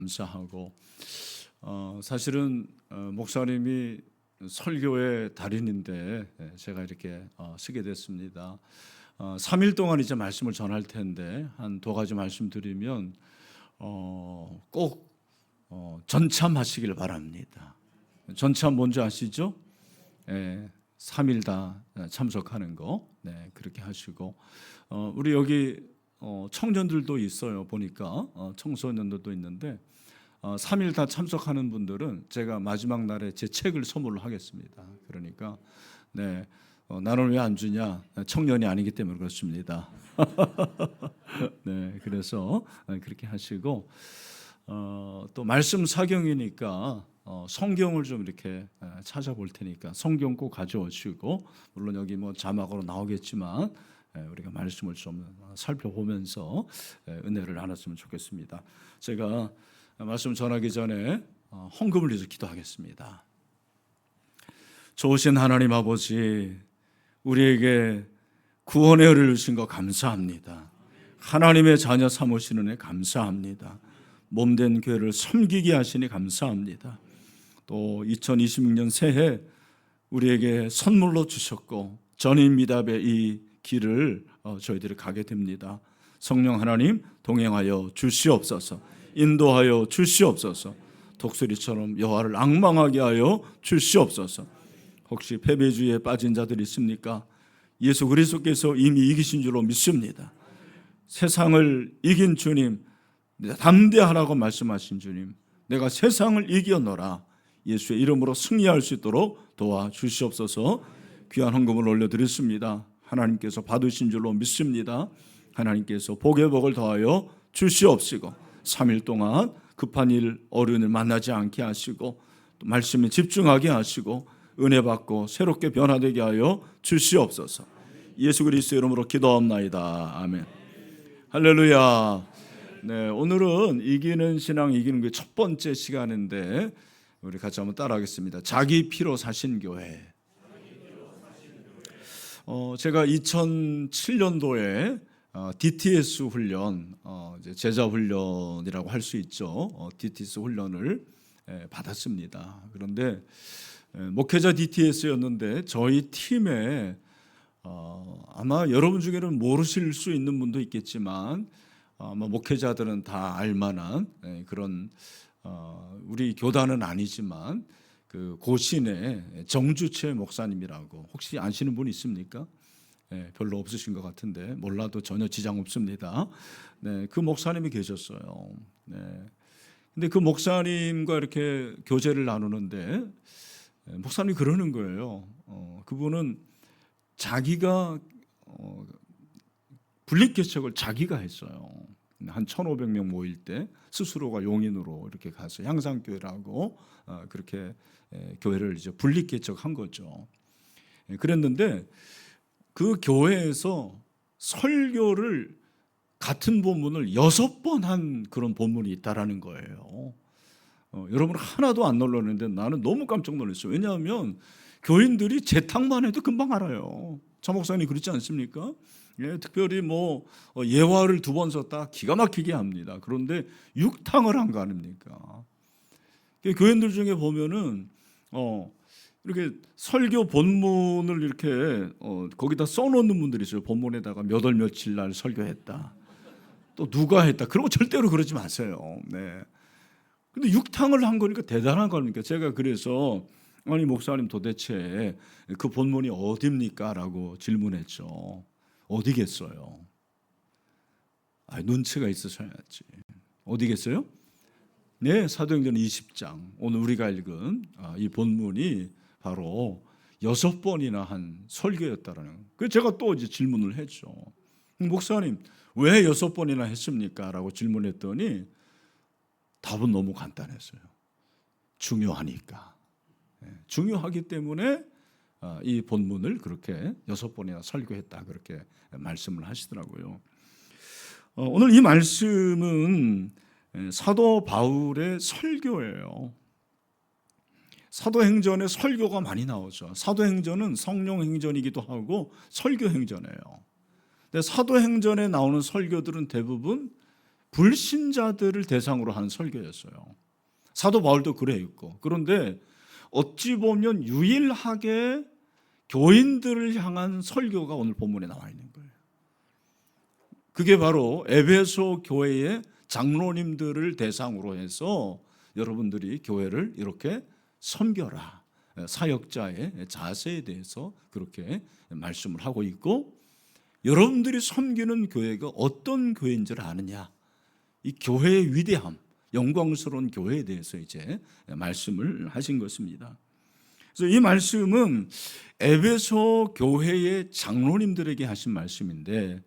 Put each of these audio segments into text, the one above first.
감사하고 사실은 목사님이 설교의 달인인데 제가 이렇게 쓰게 됐습니다. 3일 동안 이제 말씀을 전할 텐데 한 두 가지 말씀드리면 꼭 전참하시길 바랍니다. 전참 뭔지 아시죠? 3일 다 참석하는 거. 네, 그렇게 하시고 우리 여기 청년들도 있어요. 보니까 청소년들도 있는데 3일 다 참석하는 분들은 제가 마지막 날에 제 책을 선물로 하겠습니다. 그러니까 네, 나는 왜 안 주냐? 청년이 아니기 때문에 그렇습니다. 네, 그래서 그렇게 하시고 또 말씀 사경이니까 성경을 좀 이렇게 찾아볼 테니까 성경 꼭 가져오시고, 물론 여기 뭐 자막으로 나오겠지만 우리가 말씀을 좀 살펴보면서 은혜를 나눴으면 좋겠습니다. 제가 말씀 전하기 전에 헌금을 위해서 기도하겠습니다. 좋으신 하나님 아버지, 우리에게 구원의 은혜를 주신 거 감사합니다. 하나님의 자녀 삼으시는 애 감사합니다. 몸된 교회를 섬기게 하시니 감사합니다. 또 2026년 새해 우리에게 선물로 주셨고 전인 미답의 이 길을 저희들이 가게 됩니다. 성령 하나님 동행하여 주시옵소서. 인도하여 주시옵소서. 독수리처럼 여호와를 앙망하게 하여 주시옵소서. 혹시 패배주의에 빠진 자들이 있습니까? 예수 그리스도께서 이미 이기신 줄로 믿습니다. 세상을 이긴 주님, 담대하라고 말씀하신 주님, 내가 세상을 이겨노라. 예수의 이름으로 승리할 수 있도록 도와주시옵소서. 귀한 헌금을 올려드렸습니다. 하나님께서 받으신 줄로 믿습니다. 하나님께서 복의 복을 더하여 주시옵시고 3일 동안 급한 일, 어려운 일 만나지 않게 하시고 또 말씀에 집중하게 하시고 은혜 받고 새롭게 변화되게 하여 주시옵소서. 예수 그리스도의 이름으로 기도합나이다. 아멘. 할렐루야. 네, 오늘은 이기는 신앙, 이기는 게 첫 번째 시간인데 우리 같이 한번 따라하겠습니다. 자기 피로 사신 교회. 제가 2007년도에 DTS 훈련, 제자 훈련이라고 할 수 있죠. DTS 훈련을 받았습니다. 그런데 목회자 DTS였는데 저희 팀에 아마 여러분 중에는 모르실 수 있는 분도 있겠지만 아마 목회자들은 다 알만한 그런 우리 교단은 아니지만 그 고신의 정주채 목사님이라고 혹시 아시는 분 있습니까? 별로 없으신 것 같은데 몰라도 전혀 지장 없습니다. 네, 그 목사님이 계셨어요. 네, 근데 그 목사님과 이렇게 교제를 나누는데 목사님이 그러는 거예요. 그분은 자기가 분립개척을 자기가 했어요. 한 1,500명 모일 때 스스로가 용인으로 이렇게 가서 향상교회라고 그렇게 교회를 이제 분립개척한 거죠. 그랬는데 그 교회에서 설교를 같은 본문을 6번 한 그런 본문이 있다라는 거예요. 여러분 하나도 안 놀랐는데 나는 너무 깜짝 놀랐어요. 왜냐하면 교인들이 재탕만 해도 금방 알아요. 차 목사님 그렇지 않습니까? 예, 특별히 뭐 예화를 2번 썼다 기가 막히게 합니다. 그런데 6탕을 한 거 아닙니까? 교인들 중에 보면은 이렇게 설교 본문을 이렇게 거기다 써놓는 분들이 있어요. 본문에다가 몇 월 며칠 날 설교했다. 또 누가 했다. 그런 거 절대로 그러지 마세요. 네. 근데 6탕을 한 거니까 대단한 겁니까? 제가 그래서 아니 목사님 도대체 그 본문이 어디입니까? 라고 질문했죠. 어디겠어요? 눈치가 있으셔야지. 어디겠어요? 네, 사도행전 20장. 오늘 우리가 읽은 이 본문이 바로 6번이나 한 설교였다라는. 그래서 제가 또 이제 질문을 했죠. 목사님, 왜 6번이나 했습니까? 라고 질문했더니 답은 너무 간단했어요. 중요하니까. 중요하기 때문에 이 본문을 그렇게 6번이나 설교했다 그렇게 말씀을 하시더라고요. 오늘 이 말씀은 사도 바울의 설교예요. 사도행전에 설교가 많이 나오죠. 사도행전은 성령행전이기도 하고 설교행전이에요. 근데 사도행전에 나오는 설교들은 대부분 불신자들을 대상으로 하는 설교였어요. 사도 바울도 그래 있고. 그런데 어찌 보면 유일하게 교인들을 향한 설교가 오늘 본문에 나와 있는 거예요. 그게 바로 에베소 교회의 장로님들을 대상으로 해서 여러분들이 교회를 이렇게 섬겨라. 사역자의 자세에 대해서 그렇게 말씀을 하고 있고, 여러분들이 섬기는 교회가 어떤 교회인지를 아느냐, 이 교회의 위대함, 영광스러운 교회에 대해서 이제 말씀을 하신 것입니다. 그래서 이 말씀은 에베소 교회의 장로님들에게 하신 말씀인데,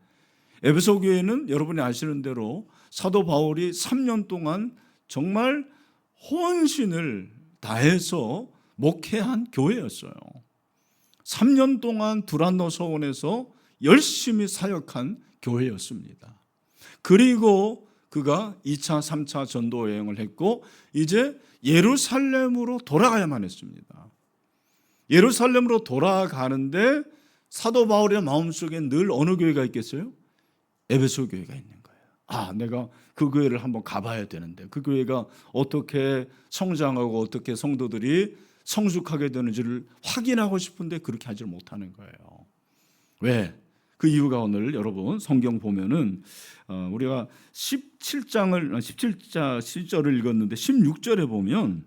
에베소 교회는 여러분이 아시는 대로 사도 바울이 3년 동안 정말 혼신을 다해서 목회한 교회였어요. 3년 동안 두란노 서원에서 열심히 사역한 교회였습니다. 그리고 그가 2차, 3차 전도 여행을 했고 이제 예루살렘으로 돌아가야만 했습니다. 예루살렘으로 돌아가는데 사도 바울의 마음속에 늘 어느 교회가 있겠어요? 에베소 교회가 있는 거예요. 내가 그 교회를 한번 가봐야 되는데, 그 교회가 어떻게 성장하고 어떻게 성도들이 성숙하게 되는지를 확인하고 싶은데 그렇게 하지 못하는 거예요. 왜? 그 이유가 오늘 여러분 성경 보면은 우리가 17절을 읽었는데 16절에 보면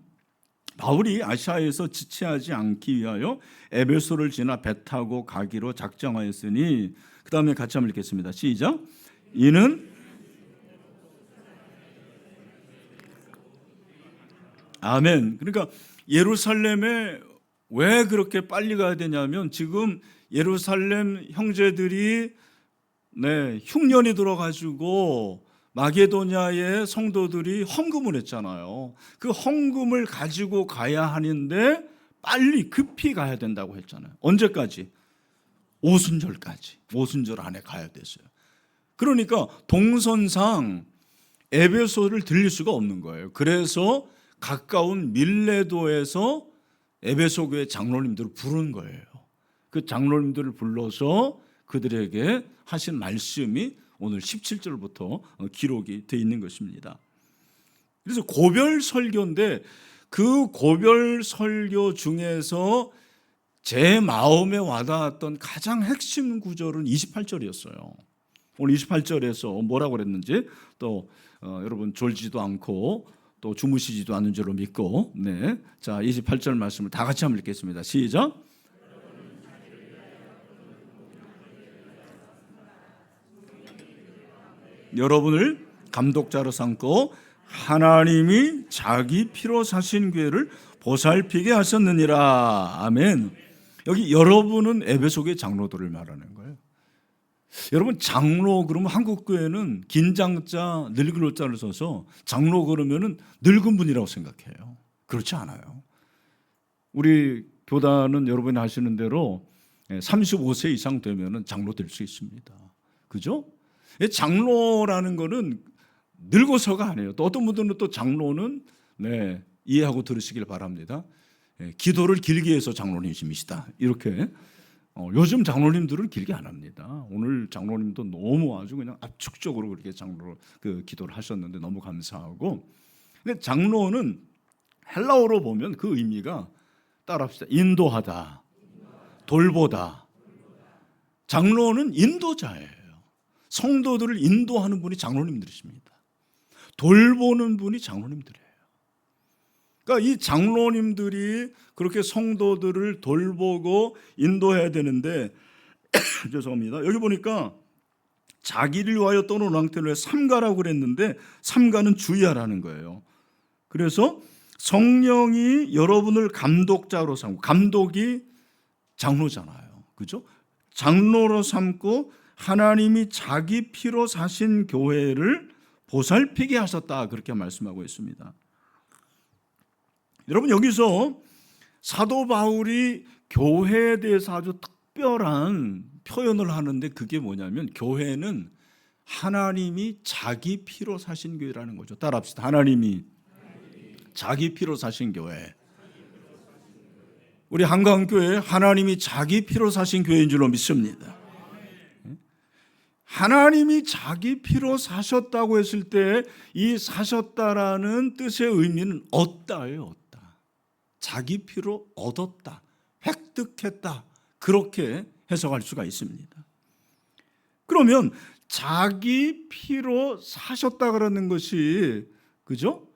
바울이 아시아에서 지체하지 않기 위하여 에베소를 지나 배 타고 가기로 작정하였으니, 그 다음에 같이 한번 읽겠습니다. 시작. 이는 아멘. 그러니까 예루살렘에 왜 그렇게 빨리 가야 되냐면, 지금 예루살렘 형제들이 흉년이 들어가지고 마게도냐의 성도들이 헌금을 했잖아요. 그 헌금을 가지고 가야 하는데 빨리 급히 가야 된다고 했잖아요. 언제까지? 오순절까지. 오순절 안에 가야 됐어요. 그러니까 동선상 에베소를 들릴 수가 없는 거예요. 그래서 가까운 밀레도에서 에베소 교회 장로님들을 부른 거예요. 그 장로님들을 불러서 그들에게 하신 말씀이 오늘 17절부터 기록이 되어 있는 것입니다. 그래서 고별 설교인데, 그 고별 설교 중에서 제 마음에 와닿았던 가장 핵심 구절은 28절이었어요. 오늘 28절에서 뭐라고 그랬는지 또 여러분 졸지도 않고 또 주무시지도 않는 줄로 믿고, 자 28절 말씀을 다 같이 한번 읽겠습니다. 시작. 여러분을 감독자로 삼고 하나님이 자기 피로 사신 교회를 보살피게 하셨느니라. 아멘. 여기 여러분은 에베소 교회 장로들을 말하는 거예요. 여러분 장로 그러면 한국 교회는 긴장자 늙을 자를 써서 장로 그러면은 늙은 분이라고 생각해요. 그렇지 않아요. 우리 교단은 여러분이 아시는 대로 35세 이상 되면은 장로 될 수 있습니다. 그죠? 장로라는 거는 늙어서가 아니에요. 또 어떤 분들은 또 장로는 이해하고 들으시길 바랍니다. 기도를 길게 해서 장로님이시다. 이렇게 요즘 장로님들은 길게 안 합니다. 오늘 장로님도 너무 아주 그냥 압축적으로 그렇게 기도를 하셨는데 너무 감사하고. 근데 장로는 헬라어로 보면 그 의미가 따라합시다. 인도하다, 돌보다. 장로는 인도자예요. 성도들을 인도하는 분이 장로님들이십니다. 돌보는 분이 장로님들이에요. 그러니까 이 장로님들이 그렇게 성도들을 돌보고 인도해야 되는데 죄송합니다. 여기 보니까 자기를 위하여 떠놓은 왕태를 위해 삼가라고 그랬는데 삼가는 주의하라는 거예요. 그래서 성령이 여러분을 감독자로 삼고, 감독이 장로잖아요. 그죠? 장로로 삼고 하나님이 자기 피로 사신 교회를 보살피게 하셨다, 그렇게 말씀하고 있습니다. 여러분 여기서 사도 바울이 교회에 대해서 아주 특별한 표현을 하는데, 그게 뭐냐면 교회는 하나님이 자기 피로 사신 교회라는 거죠. 따라합시다. 하나님이 자기 피로 사신 교회. 우리 한강교회 하나님이 자기 피로 사신 교회인 줄로 믿습니다. 하나님이 자기 피로 사셨다고 했을 때 이 사셨다라는 뜻의 의미는 얻다예요. 얻다. 자기 피로 얻었다, 획득했다, 그렇게 해석할 수가 있습니다. 그러면 자기 피로 사셨다 그러는 것이, 그죠?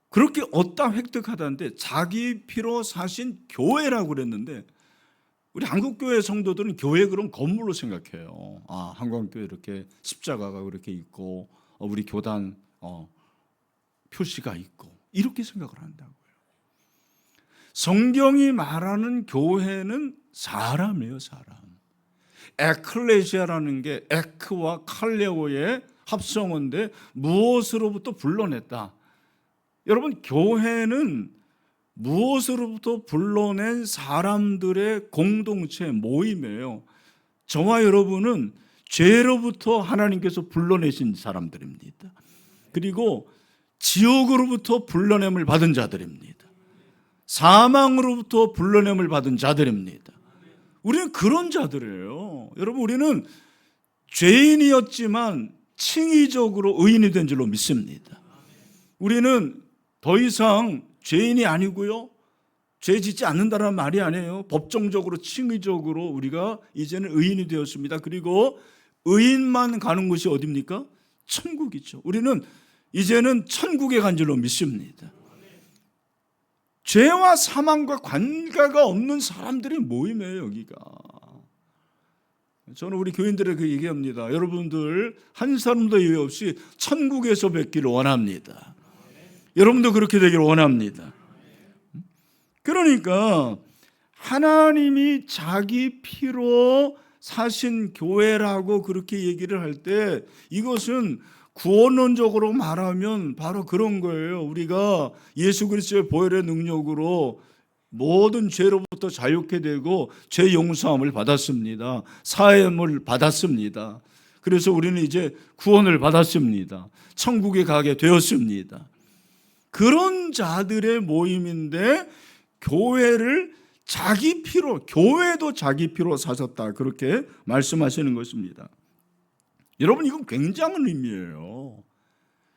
그렇게 얻다 획득하다는데 자기 피로 사신 교회라고 그랬는데, 우리 한국교회 성도들은 교회 그럼 건물로 생각해요. 아, 한국교회 이렇게 십자가가 그렇게 있고 우리 교단 표시가 있고 이렇게 생각을 한다고요. 성경이 말하는 교회는 사람이에요. 사람. 에클레시아라는 게 에크와 칼레오의 합성어인데 무엇으로부터 불러냈다. 여러분, 교회는 무엇으로부터 불러낸 사람들의 공동체 모임이에요. 저와 여러분은 죄로부터 하나님께서 불러내신 사람들입니다. 그리고 지옥으로부터 불러냄을 받은 자들입니다. 사망으로부터 불러냄을 받은 자들입니다. 우리는 그런 자들이에요. 여러분, 우리는 죄인이었지만 칭의적으로 의인이 된 줄로 믿습니다. 우리는 더 이상 죄인이 아니고요, 죄 짓지 않는다는 말이 아니에요. 법정적으로 칭의적으로 우리가 이제는 의인이 되었습니다. 그리고 의인만 가는 곳이 어디입니까? 천국이죠. 우리는 이제는 천국에 간 줄로 믿습니다. 죄와 사망과 관계가 없는 사람들이 모임이에요. 여기가. 저는 우리 교인들에게 얘기합니다. 여러분들 한 사람도 예외 없이 천국에서 뵙기를 원합니다. 여러분도 그렇게 되기를 원합니다. 그러니까 하나님이 자기 피로 사신 교회라고 그렇게 얘기를 할 때, 이것은 구원론적으로 말하면 바로 그런 거예요. 우리가 예수 그리스도의 보혈의 능력으로 모든 죄로부터 자유케 되고 죄 용서함을 받았습니다. 사함을 받았습니다. 그래서 우리는 이제 구원을 받았습니다. 천국에 가게 되었습니다. 그런 자들의 모임인데 교회를 자기 피로, 교회도 자기 피로 사셨다, 그렇게 말씀하시는 것입니다. 여러분, 이건 굉장한 의미예요.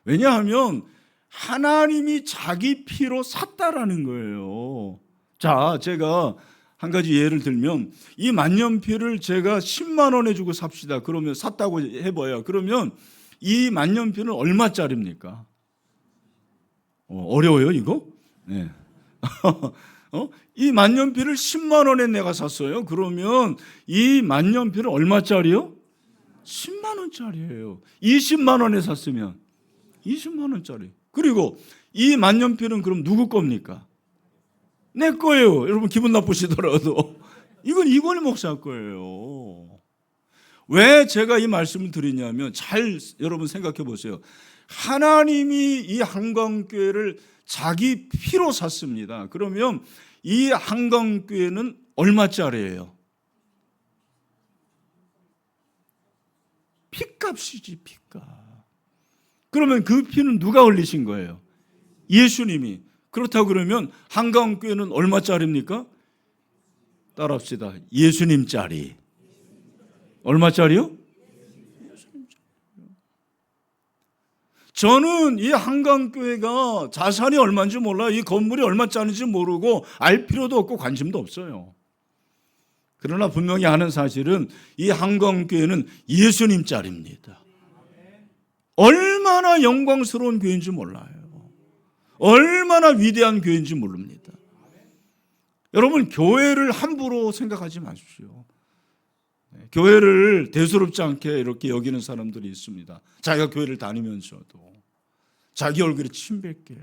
왜냐하면 하나님이 자기 피로 샀다라는 거예요. 자, 제가 한 가지 예를 들면, 이 만년필을 제가 10만 원에 주고 삽시다. 그러면 샀다고 해봐요. 그러면 이 만년필은 얼마짜리입니까? 어려워요, 이거? 네. 이 만년필을 10만 원에 내가 샀어요. 그러면 이 만년필은 얼마짜리요? 10만 원짜리예요. 20만 원에 샀으면 20만 원짜리. 그리고 이 만년필은 그럼 누구 겁니까? 내 거예요. 여러분 기분 나쁘시더라도 이건 목사 거예요. 왜 제가 이 말씀을 드리냐면, 잘 여러분 생각해 보세요. 하나님이 이 한강교회를 자기 피로 샀습니다. 그러면 이 한강교회는 얼마짜리예요? 피값이지, 피값. 그러면 그 피는 누가 흘리신 거예요? 예수님이. 그렇다고 그러면 한강교회는 얼마짜리입니까? 따라합시다. 예수님짜리. 얼마짜리요? 저는 이 한강교회가 자산이 얼마인지 몰라요. 이 건물이 얼마짜리인지 모르고 알 필요도 없고 관심도 없어요. 그러나 분명히 아는 사실은 이 한강교회는 예수님짜리입니다. 얼마나 영광스러운 교회인지 몰라요. 얼마나 위대한 교회인지 모릅니다. 여러분, 교회를 함부로 생각하지 마십시오. 교회를 대수롭지 않게 이렇게 여기는 사람들이 있습니다. 자기가 교회를 다니면서도 자기 얼굴에 침 뱉게요.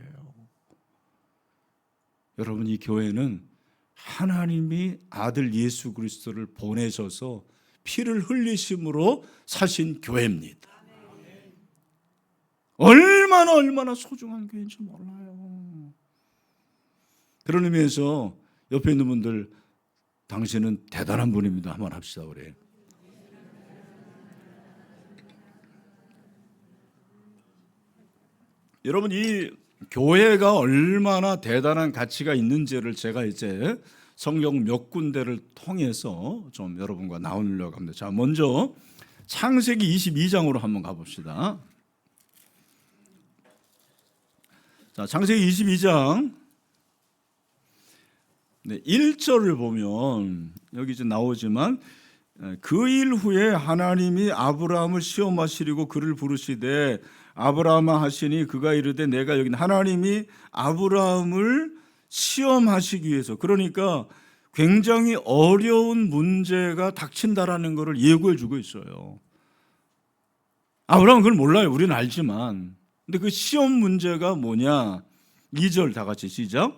여러분, 이 교회는 하나님이 아들 예수 그리스도를 보내셔서 피를 흘리심으로 사신 교회입니다. 얼마나 소중한 교회인지 몰라요. 그런 의미에서 옆에 있는 분들, 당신은 대단한 분입니다. 한번 합시다. 그래. 여러분, 이 교회가 얼마나 대단한 가치가 있는지를 제가 이제 성경 몇 군데를 통해서 좀 여러분과 나누려고 합니다. 자, 먼저 창세기 22장으로 한번 가봅시다. 자, 창세기 22장 1절을 보면 여기 이제 나오지만 그 일 후에 하나님이 아브라함을 시험하시려고 그를 부르시되 아브라함아 하시니 그가 이르되 내가 여기 하나님이 아브라함을 시험하시기 위해서, 그러니까 굉장히 어려운 문제가 닥친다라는 것을 예고해 주고 있어요. 아브라함은 그걸 몰라요. 우리는 알지만. 근데 그 시험 문제가 뭐냐? 2절 다 같이 시작.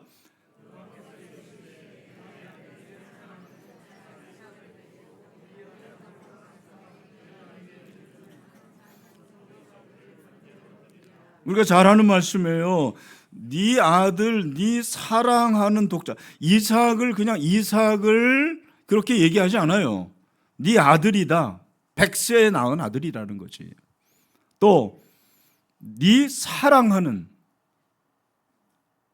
우리가 잘 아는 말씀이에요. 네 아들, 네 사랑하는 독자 이삭을, 그냥 이삭을 그렇게 얘기하지 않아요. 네 아들이다. 100세에 낳은 아들이라는 거지. 또 네 사랑하는,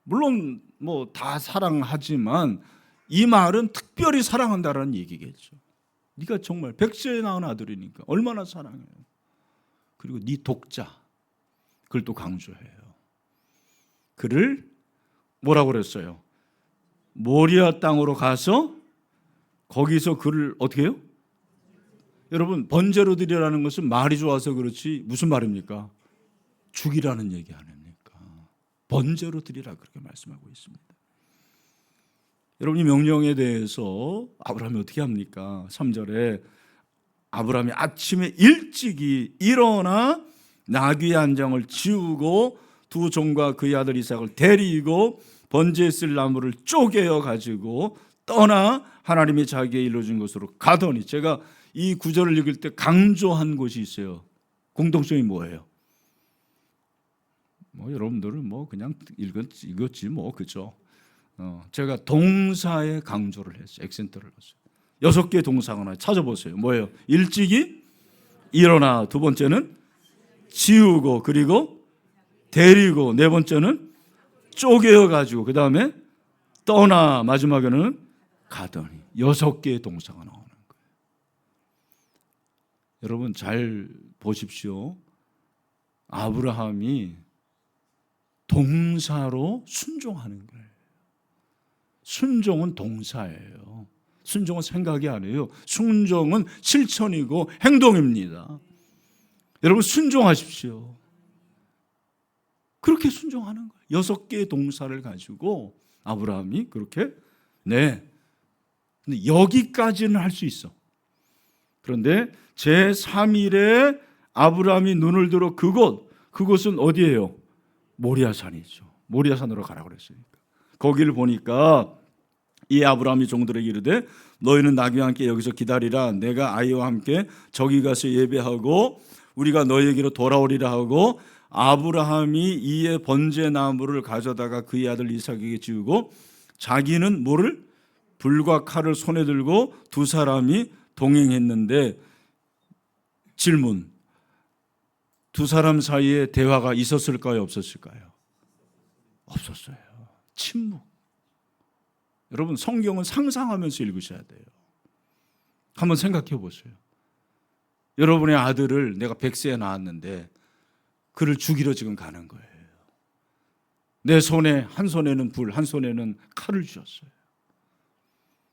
물론 뭐 다 사랑하지만 이 말은 특별히 사랑한다라는 얘기겠죠. 네가 정말 100세에 낳은 아들이니까 얼마나 사랑해요. 그리고 네 독자, 그걸 또 강조해요. 그를 뭐라고 그랬어요? 모리아 땅으로 가서 거기서 그를 어떻게 해요? 여러분, 번제로 드리라는 것은 말이 좋아서 그렇지 무슨 말입니까? 죽이라는 얘기 아닙니까? 번제로 드리라 그렇게 말씀하고 있습니다. 여러분, 이 명령에 대해서 아브라함이 어떻게 합니까? 3절에 아브라함이 아침에 일찍이 일어나 나귀 한 장을 지우고 두 종과 그의 아들 이삭을 데리고 번제에 쓸 나무를 쪼개어 가지고 떠나 하나님이 자기에게 일러준 곳으로 가더니, 제가 이 구절을 읽을 때 강조한 곳이 있어요. 공통점이 뭐예요? 뭐 여러분들은 뭐 그냥 읽었지 뭐, 그죠? 제가 동사에 강조를 했어요. 액센트를 넣었어요. 6개의 동사가 하나 찾아보세요. 뭐예요? 일찍이 일어나, 두 번째는 지우고, 그리고 데리고, 네 번째는 쪼개어 가지고, 그 다음에 떠나, 마지막에는 가더니 6개의 동사가 나오는 거예요. 여러분 잘 보십시오. 아브라함이 동사로 순종하는 거예요. 순종은 동사예요. 순종은 생각이 아니에요. 순종은 실천이고 행동입니다. 여러분 순종하십시오. 그렇게 순종하는 거예요. 6개의 동사를 가지고 아브라함이 그렇게, 네. 근데 여기까지는 할 수 있어. 그런데 제3일에 아브라함이 눈을 들어 그곳은 어디예요? 모리아산이죠. 모리아산으로 가라고 그랬으니까. 거기를 보니까 이 아브라함이 종들에게 이르되 너희는 나귀와 함께 여기서 기다리라. 내가 아이와 함께 저기 가서 예배하고 우리가 너희에게로 돌아오리라 하고, 아브라함이 이에 번제 나무를 가져다가 그의 아들 이삭에게 지우고 자기는 뭐를? 불과 칼을 손에 들고 두 사람이 동행했는데, 질문, 두 사람 사이에 대화가 있었을까요? 없었을까요? 없었어요. 침묵. 여러분 성경은 상상하면서 읽으셔야 돼요. 한번 생각해 보세요. 여러분의 아들을 내가 100세에 낳았는데 그를 죽이러 지금 가는 거예요. 내 손에, 한 손에는 불, 한 손에는 칼을 쥐었어요.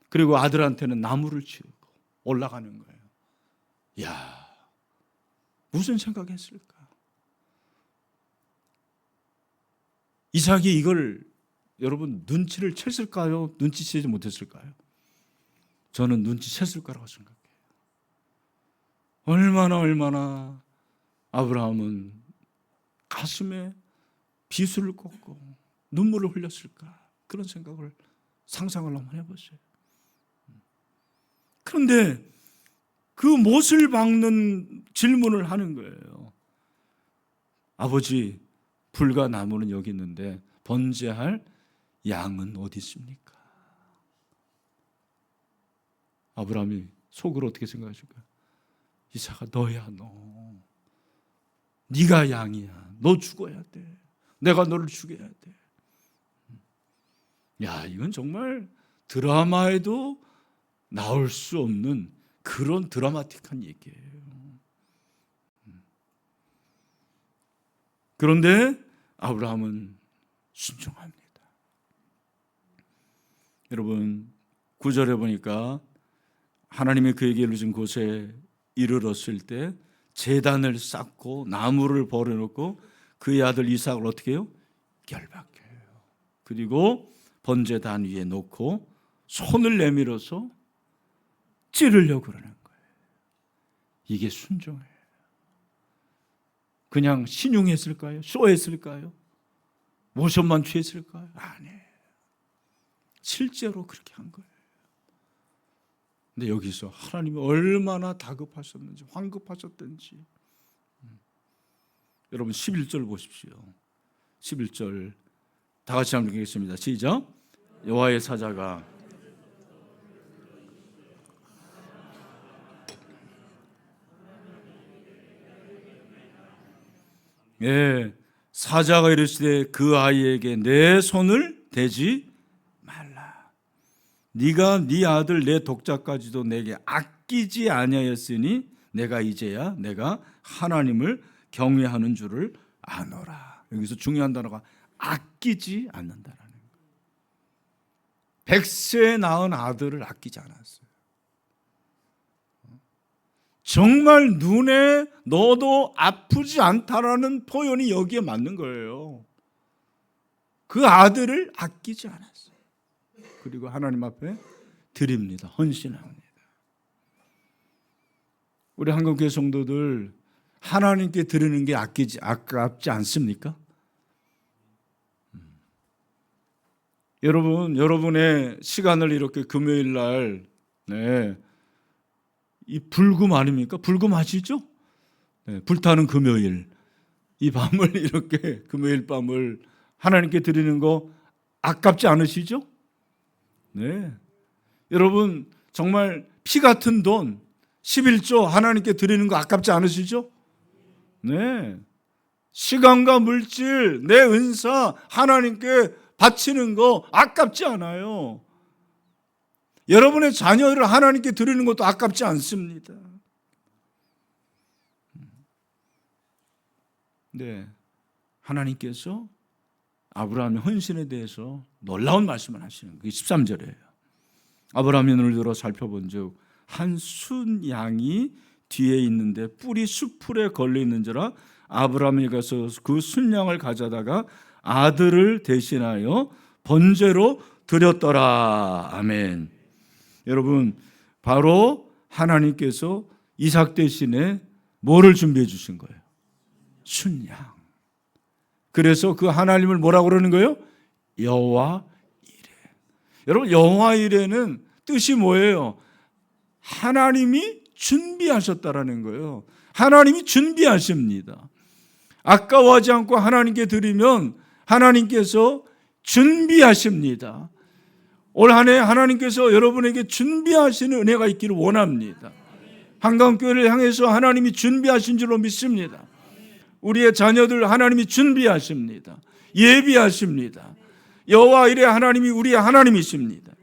그리고 아들한테는 나무를 치우고 올라가는 거예요. 야, 무슨 생각했을까? 이삭이 이걸 여러분 눈치를 챘을까요? 눈치채지 못했을까요? 저는 눈치챘을 거라고 생각해요. 얼마나 아브라함은 가슴에 비수를 꽂고 눈물을 흘렸을까? 그런 생각을 상상을 한번 해보세요. 그런데 그 못을 박는 질문을 하는 거예요. 아버지, 불과 나무는 여기 있는데 번제할 양은 어디 있습니까? 아브라함이 속으로 어떻게 생각하실까요? 이삭아, 너야, 너. 네가 양이야. 너 죽어야 돼. 내가 너를 죽여야 돼. 야, 이건 정말 드라마에도 나올 수 없는 그런 드라마틱한 얘기예요. 그런데 아브라함은 순종합니다. 여러분 9절에 보니까 하나님이 그에게 이르신 곳에 이르렀을 때 제단을 쌓고 나무를 버려놓고 그의 아들 이삭을 어떻게 해요? 결박해요. 그리고 번제단 위에 놓고 손을 내밀어서 찌르려고 그러는 거예요. 이게 순종이에요. 그냥 신용했을까요? 쇼했을까요? 모션만 취했을까요? 아니에요. 실제로 그렇게 한 거예요. 근데 여기서 하나님이 얼마나 다급하셨는지, 황급하셨든지. 여러분 11절 보십시오. 11절 다 같이 한번 읽겠습니다. 시작. 여호와의 사자가 사자가 이르시되 그 아이에게 내 손을 대지 말라. 네가 네 아들 내 독자까지도 내게 아끼지 아니하였으니 내가 이제야 내가 하나님을 경외하는 줄을 아노라. 여기서 중요한 단어가 아끼지 않는다라는 거예요. 100세 낳은 아들을 아끼지 않았어요. 정말 눈에 넣어도 아프지 않다라는 표현이 여기에 맞는 거예요. 그 아들을 아끼지 않았어요. 그리고 하나님 앞에 드립니다. 헌신합니다. 우리 한국교회 성도들 하나님께 드리는 게 아깝지 않습니까? 여러분의 시간을 이렇게 금요일 날 이 불금 아닙니까? 불금 아시죠? 불타는 금요일 이 밤을 이렇게 금요일 밤을 하나님께 드리는 거 아깝지 않으시죠? 네. 여러분 정말 피 같은 돈 11조 하나님께 드리는 거 아깝지 않으시죠? 네. 시간과 물질, 내 은사 하나님께 바치는 거 아깝지 않아요. 여러분의 자녀를 하나님께 드리는 것도 아깝지 않습니다. 네. 하나님께서 아브라함의 헌신에 대해서 놀라운 말씀을 하시는 거예요. 13절이에요. 아브라함이 눈을 들어 살펴본즉 한 순양이 뒤에 있는데 뿔이 숯불에 걸려 있는지라 아브라함이 가서 그 순양을 가져다가 아들을 대신하여 번제로 드렸더라. 아멘. 여러분 바로 하나님께서 이삭 대신에 뭐를 준비해 주신 거예요? 순양. 그래서 그 하나님을 뭐라고 그러는 거예요? 여호와 이레. 여러분 여호와 이레는 뜻이 뭐예요? 하나님이 준비하셨다라는 거예요. 하나님이 준비하십니다. 아까워하지 않고 하나님께 드리면 하나님께서 준비하십니다. 올 한 해 하나님께서 여러분에게 준비하시는 은혜가 있기를 원합니다. 한강교회를 향해서 하나님이 준비하신 줄로 믿습니다. 우리의 자녀들 하나님이 준비하십니다. 예비하십니다. 여호와 이레 하나님이 우리의 하나님이십니다.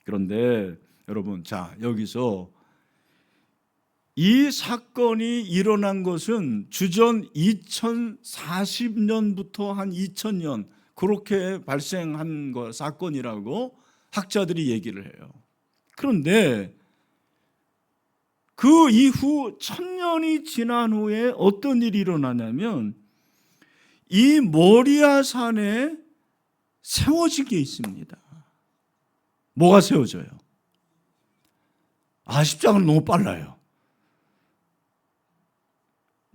그런데 여러분 자 여기서 이 사건이 일어난 것은 주전 2040년부터 한 2000년 그렇게 발생한 사건이라고 학자들이 얘기를 해요. 그런데 그 이후 1000년이 지난 후에 어떤 일이 일어나냐면 이 모리아 산에 세워진 게 있습니다. 뭐가 세워져요? 십자가는 너무 빨라요.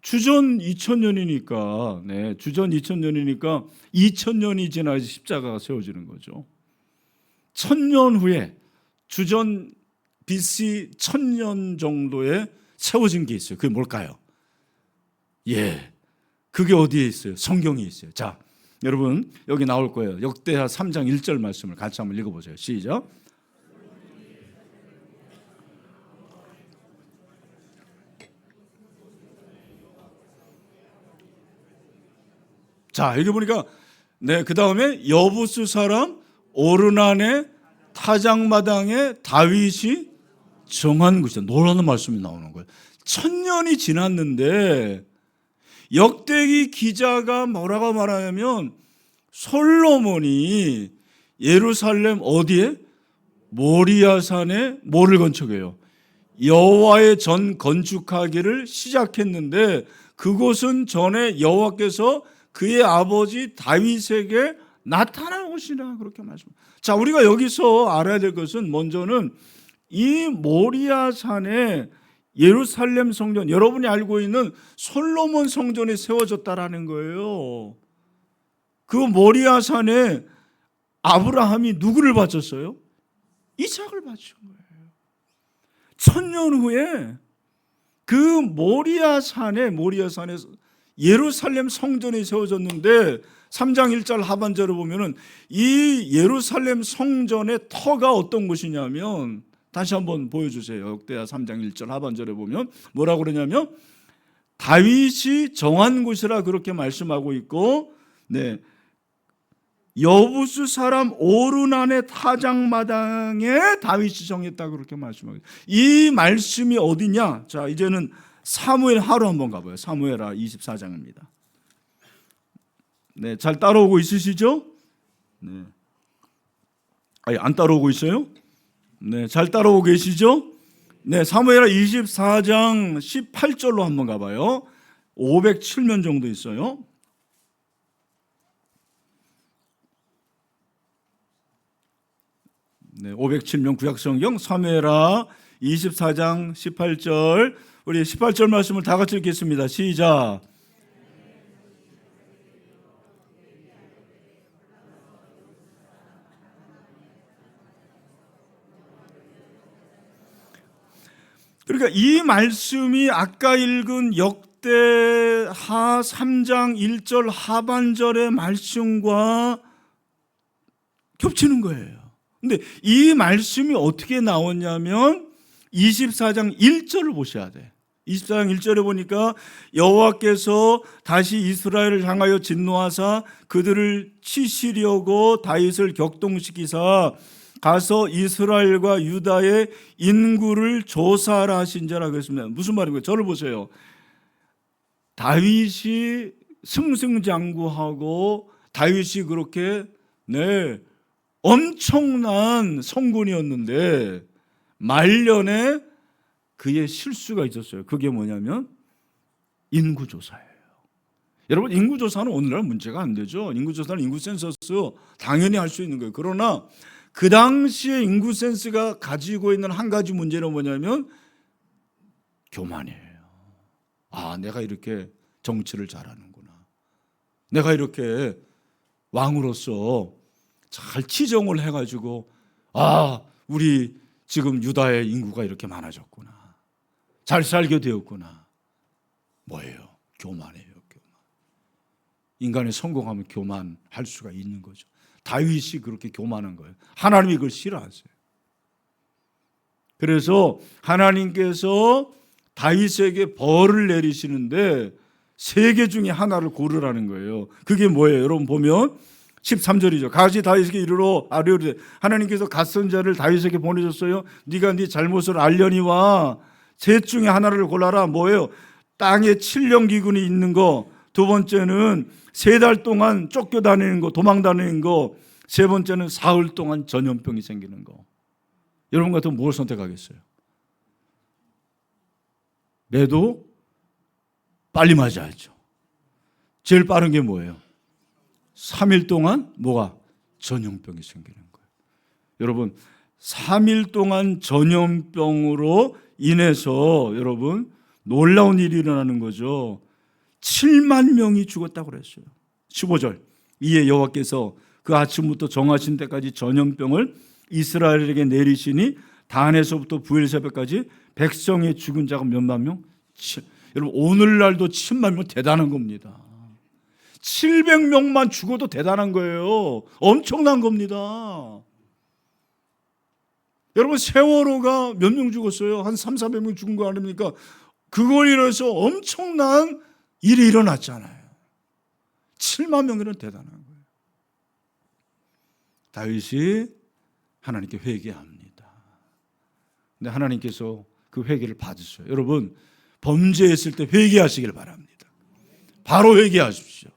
주전 2000년이니까 주전 2000년이니까 2000년이 지나야지 십자가가 세워지는 거죠. 1000년 후에 주전 BC 1000년 정도에 세워진 게 있어요. 그게 뭘까요? 그게 어디에 있어요? 성경에 있어요. 자, 여러분 여기 나올 거예요. 역대하 3장 1절 말씀을 같이 한번 읽어보세요. 시작. 자, 여기 보니까 그 다음에 여부스 사람 오르난의 타작마당에 다윗이 정한 것이다. 노라는 말씀이 나오는 거예요. 1000년이 지났는데 역대기 기자가 뭐라고 말하냐면 솔로몬이 예루살렘 어디에? 모리아산에 뭐를 건축해요? 여호와의 전 건축하기를 시작했는데 그곳은 전에 여호와께서 그의 아버지 다윗에게 나타난 곳이라 그렇게 말씀합니다. 자, 우리가 여기서 알아야 될 것은 먼저는 이 모리아산에 예루살렘 성전, 여러분이 알고 있는 솔로몬 성전이 세워졌다라는 거예요. 그 모리아산에 아브라함이 누구를 바쳤어요? 이삭을 바친 거예요. 1000년 후에 그 모리아산에 예루살렘 성전이 세워졌는데 3장 1절 하반절을 보면은 이 예루살렘 성전의 터가 어떤 곳이냐면, 다시 한번 보여주세요. 역대하 3장 1절 하반절에 보면 뭐라고 그러냐면 다윗이 정한 곳이라 그렇게 말씀하고 있고, 네, 여부수 사람 오르난의 타작마당에 다윗이 정했다 그렇게 말씀하고 있어요. 이 말씀이 어디냐? 자, 이제는 사무엘 하루 한번 가봐요. 사무엘하 24장입니다. 네, 잘 따라오고 있으시죠? 네. 아니, 안 따라오고 있어요? 네, 잘 따라오고 계시죠? 네, 사무엘하 24장 18절로 한번 가봐요. 507면 정도 있어요. 네, 507면 구약성경 사무엘하 24장 18절, 우리 18절 말씀을 다 같이 읽겠습니다. 시작. 그러니까 이 말씀이 아까 읽은 역대하 3장 1절 하반절의 말씀과 겹치는 거예요. 근데 이 말씀이 어떻게 나왔냐면 24장 1절을 보셔야 돼. 24장 1절에 보니까 여호와께서 다시 이스라엘을 향하여 진노하사 그들을 치시려고 다윗을 격동시키사 가서 이스라엘과 유다의 인구를 조사하라 하신 자라고 했습니다. 무슨 말인가요? 저를 보세요. 다윗이 승승장구하고 다윗이 그렇게 엄청난 성군이었는데 말년에 그의 실수가 있었어요. 그게 뭐냐면 인구조사예요. 여러분, 인구조사는 오늘날 문제가 안 되죠. 인구조사는 인구 센서스 당연히 할 수 있는 거예요. 그러나 그 당시에 인구 센스가 가지고 있는 한 가지 문제는 뭐냐면 교만이에요. 아, 내가 이렇게 정치를 잘하는구나. 내가 이렇게 왕으로서 잘 치정을 해가지고 우리 지금 유다의 인구가 이렇게 많아졌구나. 잘 살게 되었구나. 뭐예요? 교만이에요. 교만. 인간이 성공하면 교만할 수가 있는 거죠. 다윗이 그렇게 교만한 거예요. 하나님이 그걸 싫어하세요. 그래서 하나님께서 다윗에게 벌을 내리시는데 세 개 중에 하나를 고르라는 거예요. 그게 뭐예요? 여러분 보면 13절이죠. 가시 다윗에게 이르러 아뢰오되 하나님께서 갓선자를 다윗에게 보내줬어요. 네가 네 잘못을 알려니와 셋 중에 하나를 골라라. 뭐예요? 땅에 7년 기근이 있는 거, 두 번째는 3달 동안 쫓겨다니는 거, 도망다니는 거, 세 번째는 사흘 동안 전염병이 생기는 거. 여러분 같으면 뭘 선택하겠어요? 매도 빨리 맞아야죠. 제일 빠른 게 뭐예요? 3일 동안 뭐가? 전염병이 생기는 거예요. 여러분, 3일 동안 전염병으로 인해서 여러분 놀라운 일이 일어나는 거죠. 7만 명이 죽었다고 그랬어요. 15절. 이에 여호와께서 그 아침부터 정하신 때까지 전염병을 이스라엘에게 내리시니 단에서부터 부엘세바까지 백성의 죽은 자가 몇만 명? 여러분, 오늘날도 7만 명 대단한 겁니다. 700명만 죽어도 대단한 거예요. 엄청난 겁니다. 여러분, 세월호가 몇 명 죽었어요? 한 300~400명 죽은 거 아닙니까? 그걸 인해서 엄청난 일이 일어났잖아요. 7만 명이면 대단한 거예요. 다윗이 하나님께 회개합니다. 근데 하나님께서 그 회개를 받으셔요. 여러분, 범죄했을 때 회개하시길 바랍니다. 바로 회개하십시오.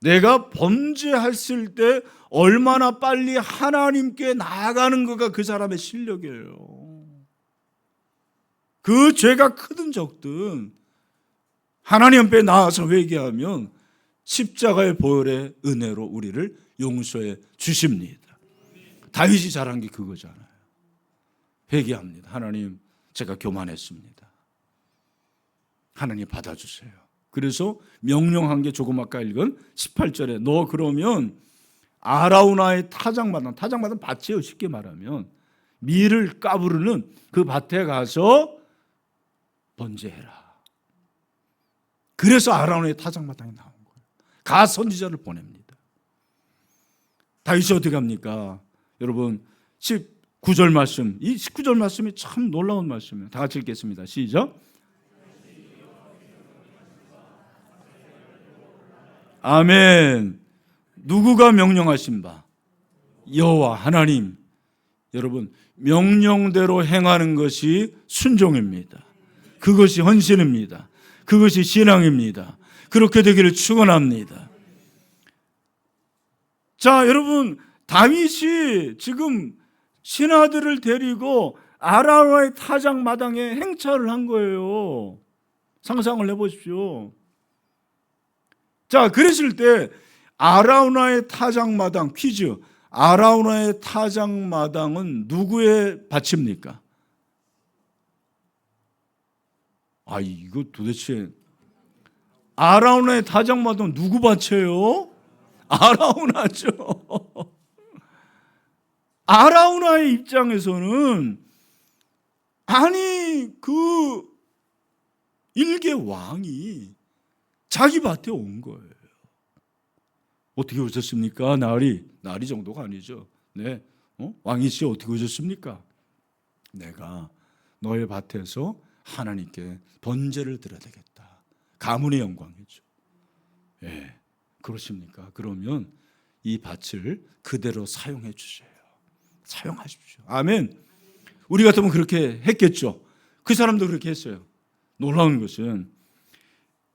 내가 범죄했을 때 얼마나 빨리 하나님께 나아가는 거가 그 사람의 실력이에요. 그 죄가 크든 적든 하나님 앞에 나와서 회개하면 십자가의 보혈의 은혜로 우리를 용서해 주십니다. 다윗이 잘한 게 그거잖아요. 회개합니다. 하나님, 제가 교만했습니다. 하나님 받아주세요. 그래서 명령한 게 조금 아까 읽은 18절에 너 그러면 아라우나의 타작마당 밭이에요. 쉽게 말하면 밀을 까부르는 그 밭에 가서 번제해라. 그래서 아라우나의 타작마당이 나온 거예요. 가 선지자를 보냅니다. 다윗이 어떻게 합니까? 여러분 19절 말씀, 이 19절 말씀이 참 놀라운 말씀이에요. 다 같이 읽겠습니다. 시작. 아멘. 누구가 명령하신 바? 여호와 하나님. 여러분, 명령대로 행하는 것이 순종입니다. 그것이 헌신입니다. 그것이 신앙입니다. 그렇게 되기를 축원합니다. 자, 여러분, 다윗이 지금 신하들을 데리고 아라우나의 타작마당에 행차를 한 거예요. 상상을 해보십시오. 자, 그랬을 때 아라우나의 타작마당, 퀴즈. 아라우나의 타작마당은 누구의 밭입니까? 이거 도대체 아라우나의 타작마당은 누구 밭이에요? 아라우나죠. 아라우나의 입장에서는 아니 그 일개 왕이 자기 밭에 온 거예요. 어떻게 오셨습니까? 나리 정도가 아니죠. 네, 왕이시 어떻게 오셨습니까? 내가 너의 밭에서 하나님께 번제를 드려야 되겠다. 가문의 영광이죠. 예, 그렇습니까? 그러면 이 밭을 그대로 사용해 주세요. 사용하십시오. 아멘. 우리 같으면 그렇게 했겠죠. 그 사람도 그렇게 했어요. 놀라운 것은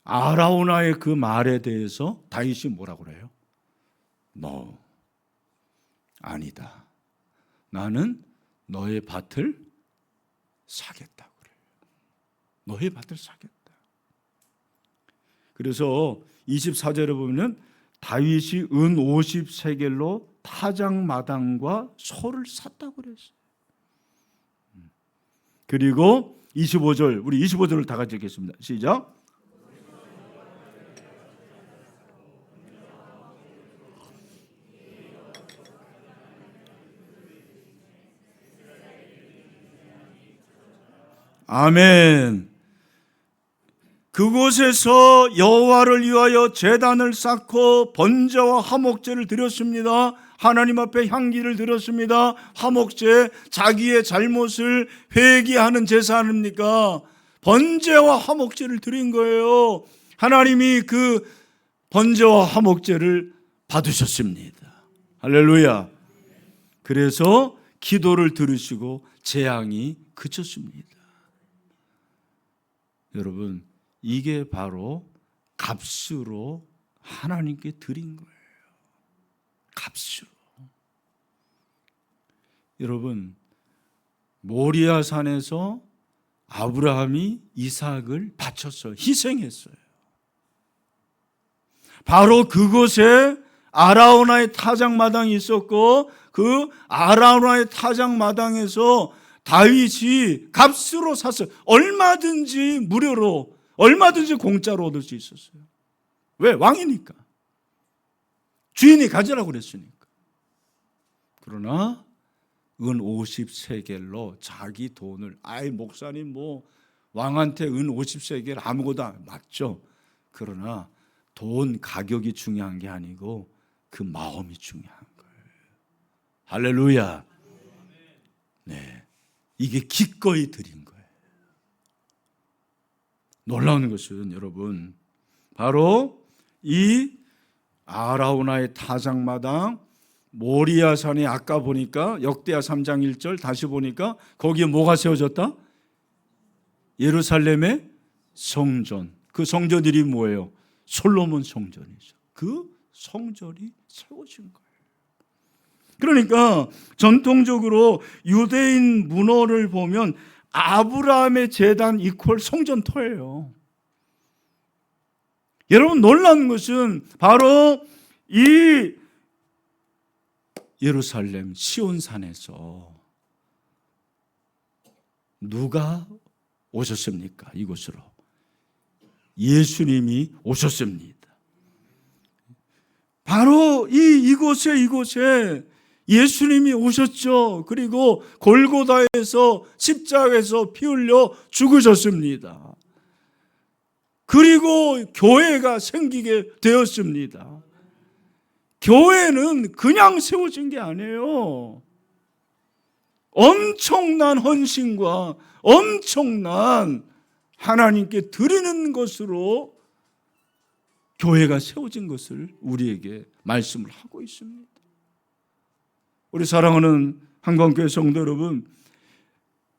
아라우나의 그 말에 대해서 다윗이 뭐라고 그래요? 너 아니다. 나는 너의 밭을 사겠다고 그래요. 너의 밭을 사겠다. 그래서 24절에 보면 다윗이 은 50세겔로 타작마당과 소를 샀다고 그랬어요. 그리고 25절, 우리 25절을 다 같이 읽겠습니다. 시작. 아멘. 그곳에서 여호와를 위하여 제단을 쌓고 번제와 화목제를 드렸습니다. 하나님 앞에 향기를 드렸습니다. 화목제, 자기의 잘못을 회개하는 제사 아닙니까? 번제와 화목제를 드린 거예요. 하나님이 그 번제와 화목제를 받으셨습니다. 할렐루야. 그래서 기도를 들으시고 재앙이 그쳤습니다. 여러분, 이게 바로 값으로 하나님께 드린 거예요. 값으로. 여러분, 모리아 산에서 아브라함이 이삭을 바쳤어요. 희생했어요. 바로 그곳에 아라우나의 타작마당이 있었고 그 아라우나의 타작마당에서 다윗이 값으로 샀어요. 얼마든지 무료로, 얼마든지 공짜로 얻을 수 있었어요. 왜? 왕이니까. 주인이 가지라고 그랬으니까. 그러나 은 50세겔로 자기 돈을, 목사님 왕한테 은 50세겔 아무것도 맞죠. 그러나 돈 가격이 중요한 게 아니고 그 마음이 중요한 거예요. 할렐루야. 네, 이게 기꺼이 드린 거예요. 놀라운 것은 여러분, 바로 이 아라우나의 타작마당 모리아산에 아까 보니까 역대하 3장 1절 다시 보니까 거기에 뭐가 세워졌다? 예루살렘의 성전. 그 성전 이름이 뭐예요? 솔로몬 성전이죠. 그 성전이 세워진 거예요. 그러니까 전통적으로 유대인 문화를 보면 아브라함의 제단 이퀄 성전터예요. 여러분, 놀라운 것은 바로 이 예루살렘 시온산에서 누가 오셨습니까? 이곳으로 예수님이 오셨습니다. 바로 이곳에 예수님이 오셨죠. 그리고 골고다에서 십자가에서 피 흘려 죽으셨습니다. 그리고 교회가 생기게 되었습니다. 교회는 그냥 세워진 게 아니에요. 엄청난 헌신과 엄청난 하나님께 드리는 것으로 교회가 세워진 것을 우리에게 말씀을 하고 있습니다. 우리 사랑하는 한광교회 성도 여러분,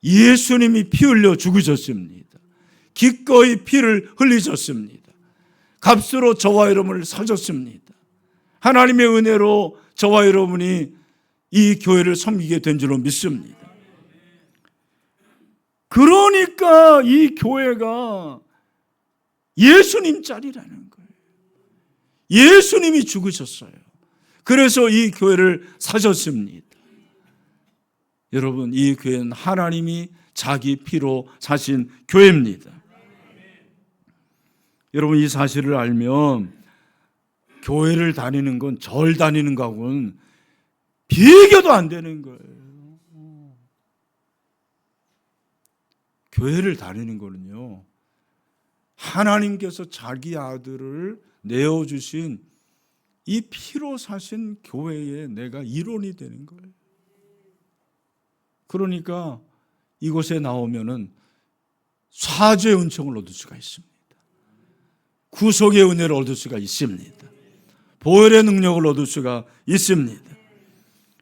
예수님이 피 흘려 죽으셨습니다. 기꺼이 피를 흘리셨습니다. 값으로 저와 여러분을 사셨습니다. 하나님의 은혜로 저와 여러분이 이 교회를 섬기게 된 줄로 믿습니다. 그러니까 이 교회가 예수님 자리라는 거예요. 예수님이 죽으셨어요. 그래서 이 교회를 사셨습니다. 여러분, 이 교회는 하나님이 자기 피로 사신 교회입니다. 여러분, 이 사실을 알면 교회를 다니는 건 절 다니는 거하고는 비교도 안 되는 거예요. 교회를 다니는 거는요, 하나님께서 자기 아들을 내어주신 이 피로 사신 교회에 내가 일원이 되는 거예요. 그러니까 이곳에 나오면은 사죄의 은총을 얻을 수가 있습니다. 구속의 은혜를 얻을 수가 있습니다. 보혈의 능력을 얻을 수가 있습니다.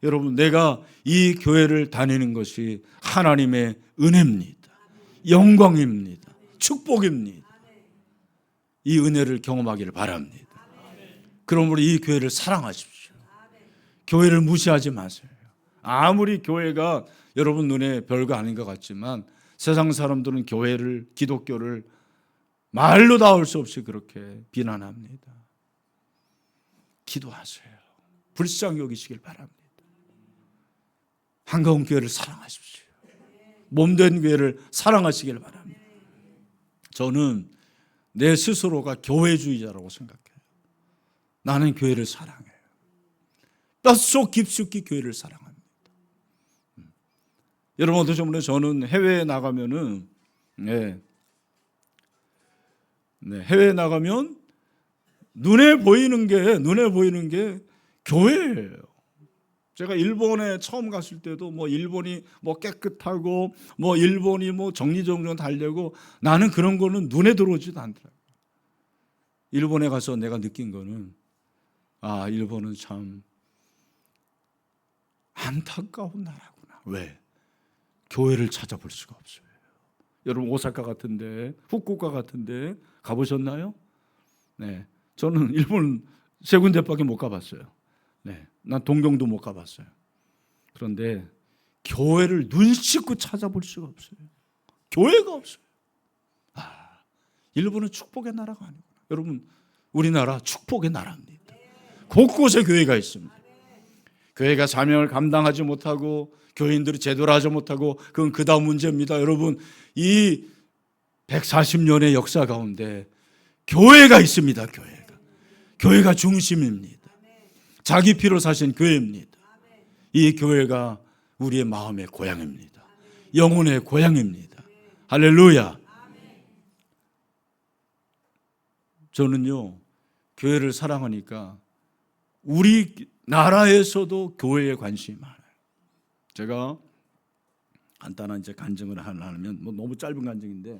여러분, 내가 이 교회를 다니는 것이 하나님의 은혜입니다. 영광입니다. 축복입니다. 이 은혜를 경험하기를 바랍니다. 그러므로 이 교회를 사랑하십시오. 교회를 무시하지 마세요. 아무리 교회가 여러분 눈에 별거 아닌 것 같지만 세상 사람들은 교회를, 기독교를 말로 닿을 수 없이 그렇게 비난합니다. 기도하세요. 불쌍히 여기시길 바랍니다. 한가운 교회를 사랑하십시오. 몸된 교회를 사랑하시길 바랍니다. 저는 내 스스로가 교회주의자라고 생각해요. 나는 교회를 사랑해요. 뼛속 깊숙이 교회를 사랑합니다. 여러분, 어떠셨나요? 저는 해외에 나가면은 해외에 나가면 눈에 보이는 게 교회예요. 제가 일본에 처음 갔을 때도 일본이 깨끗하고 일본이 정리정돈 달려고, 나는 그런 거는 눈에 들어오지도 않더라고요. 일본에 가서 내가 느낀 거는, 일본은 참 안타까운 나라구나. 왜? 교회를 찾아볼 수가 없어요. 여러분, 오사카 같은데, 후쿠오카 같은데 가보셨나요? 네, 저는 일본 세 군데밖에 못 가봤어요. 네, 난 동경도 못 가봤어요. 그런데 교회를 눈 씻고 찾아볼 수가 없어요. 교회가 없어요. 일본은 축복의 나라가 아니구나. 여러분, 우리나라 축복의 나라입니다. 곳곳에 교회가 있습니다. 교회가 사명을 감당하지 못하고 교인들이 제대로 하지 못하고 그건 그 다음 문제입니다. 여러분, 이 140년의 역사 가운데 교회가 있습니다. 교회가 중심입니다. 자기 피로 사신 교회입니다. 이 교회가 우리의 마음의 고향입니다. 영혼의 고향입니다. 할렐루야. 저는요, 교회를 사랑하니까 우리 나라에서도 교회에 관심이 많아요. 제가 간단한 간증을 하면 너무 짧은 간증인데,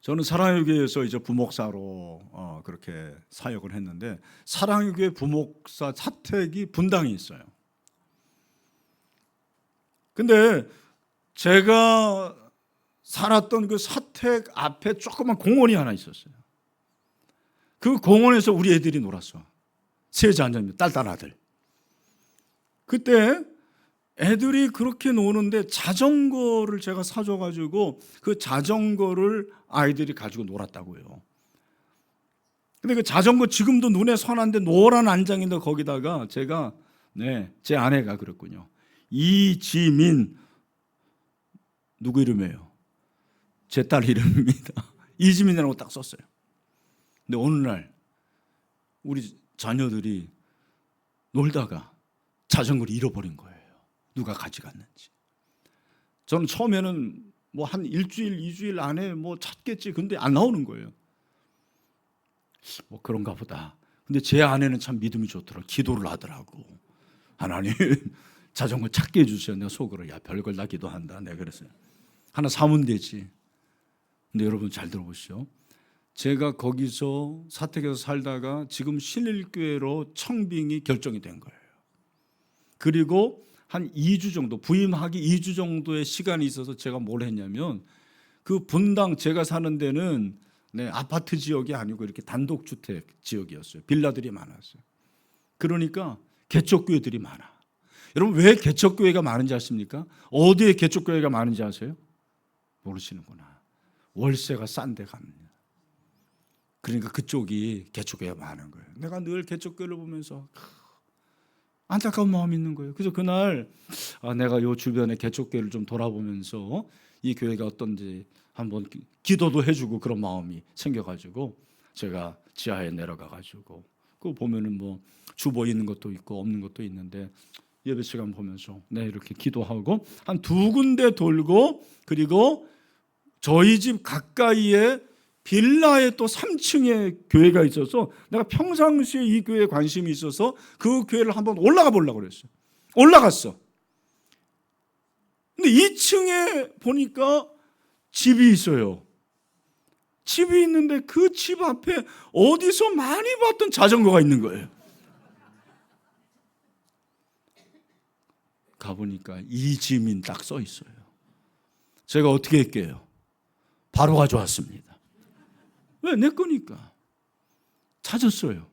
저는 사랑의 교회에서 부목사로 그렇게 사역을 했는데, 사랑의 교회 부목사 사택이 분당이 있어요. 근데 제가 살았던 그 사택 앞에 조그만 공원이 하나 있었어요. 그 공원에서 우리 애들이 놀았어. 세자 한 명, 딸 아들. 그때 애들이 그렇게 노는데 자전거를 제가 사줘가지고 그 자전거를 아이들이 가지고 놀았다고요. 근데 그 자전거 지금도 눈에 선한데 노란 안장인데 거기다가 제가 제 아내가 그랬군요. 이지민 누구 이름이에요? 제 딸 이름입니다. 이지민이라고 딱 썼어요. 근데 어느 날 우리 자녀들이 놀다가 자전거를 잃어버린 거예요. 누가 가져갔는지. 저는 처음에는 뭐 한 일주일, 2주일 안에 뭐 찾겠지. 근데 안 나오는 거예요. 뭐 그런가 보다. 근데 제 아내는 참 믿음이 좋더라고. 기도를 하더라고. 하나님 자전거 찾게 해주세요. 내가 속으로 야 별걸 다 기도한다. 내가 그랬어요. 하나 사면 되지. 근데 여러분 잘 들어보시오. 제가 거기서 사택에서 살다가 지금 신일교회로 청빙이 결정이 된 거예요. 그리고 한 2주 정도, 부임하기 2주 정도의 시간이 있어서 제가 뭘 했냐면 그 분당 제가 사는 데는 아파트 지역이 아니고 이렇게 단독주택 지역이었어요. 빌라들이 많았어요. 그러니까 개척교회들이 많아. 여러분 왜 개척교회가 많은지 아십니까? 어디에 개척교회가 많은지 아세요? 모르시는구나. 월세가 싼 데 갑니다. 그러니까 그쪽이 개척교회가 많은 거예요. 내가 늘 개척교회를 보면서 안타까운 마음이 있는 거예요. 그래서 그날 내가 요 주변의 개척교회를 좀 돌아보면서 이 교회가 어떤지 한번 기도도 해주고 그런 마음이 생겨가지고 제가 지하에 내려가가지고 그 보면은 뭐 주보 있는 것도 있고 없는 것도 있는데 예배 시간 보면서 이렇게 기도하고 한 2군데 돌고 그리고 저희 집 가까이에 빌라에 또 3층에 교회가 있어서 내가 평상시에 이 교회에 관심이 있어서 그 교회를 한번 올라가 보려고 그랬어요. 올라갔어. 근데 2층에 보니까 집이 있어요. 집이 있는데 그 집 앞에 어디서 많이 봤던 자전거가 있는 거예요. 가보니까 이지민 딱 써 있어요. 제가 어떻게 할게요? 바로 가져왔습니다. 왜? 내 거니까. 찾았어요.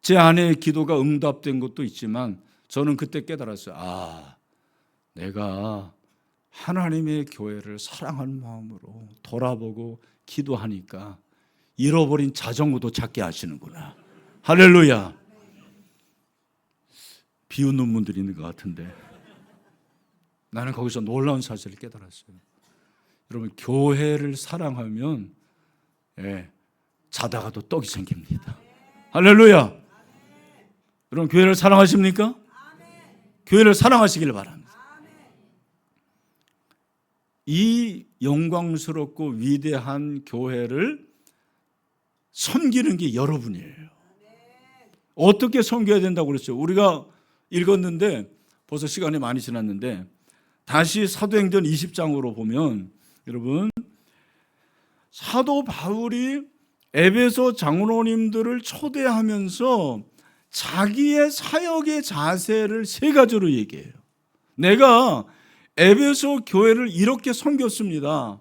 제 아내의 기도가 응답된 것도 있지만 저는 그때 깨달았어요. 내가 하나님의 교회를 사랑하는 마음으로 돌아보고 기도하니까 잃어버린 자전거도 찾게 하시는구나. 할렐루야. 비웃는 분들이 있는 것 같은데 나는 거기서 놀라운 사실을 깨달았어요. 여러분 교회를 사랑하면 자다가도 떡이 생깁니다. 할렐루야. 여러분 교회를 사랑하십니까? 교회를 사랑하시길 바랍니다. 이 영광스럽고 위대한 교회를 섬기는 게 여러분이에요. 어떻게 섬겨야 된다고 그랬어요? 우리가 읽었는데 벌써 시간이 많이 지났는데 다시 사도행전 20장으로 보면 여러분 사도 바울이 에베소 장로님들을 초대하면서 자기의 사역의 자세를 3가지로 얘기해요. 내가 에베소 교회를 이렇게 섬겼습니다.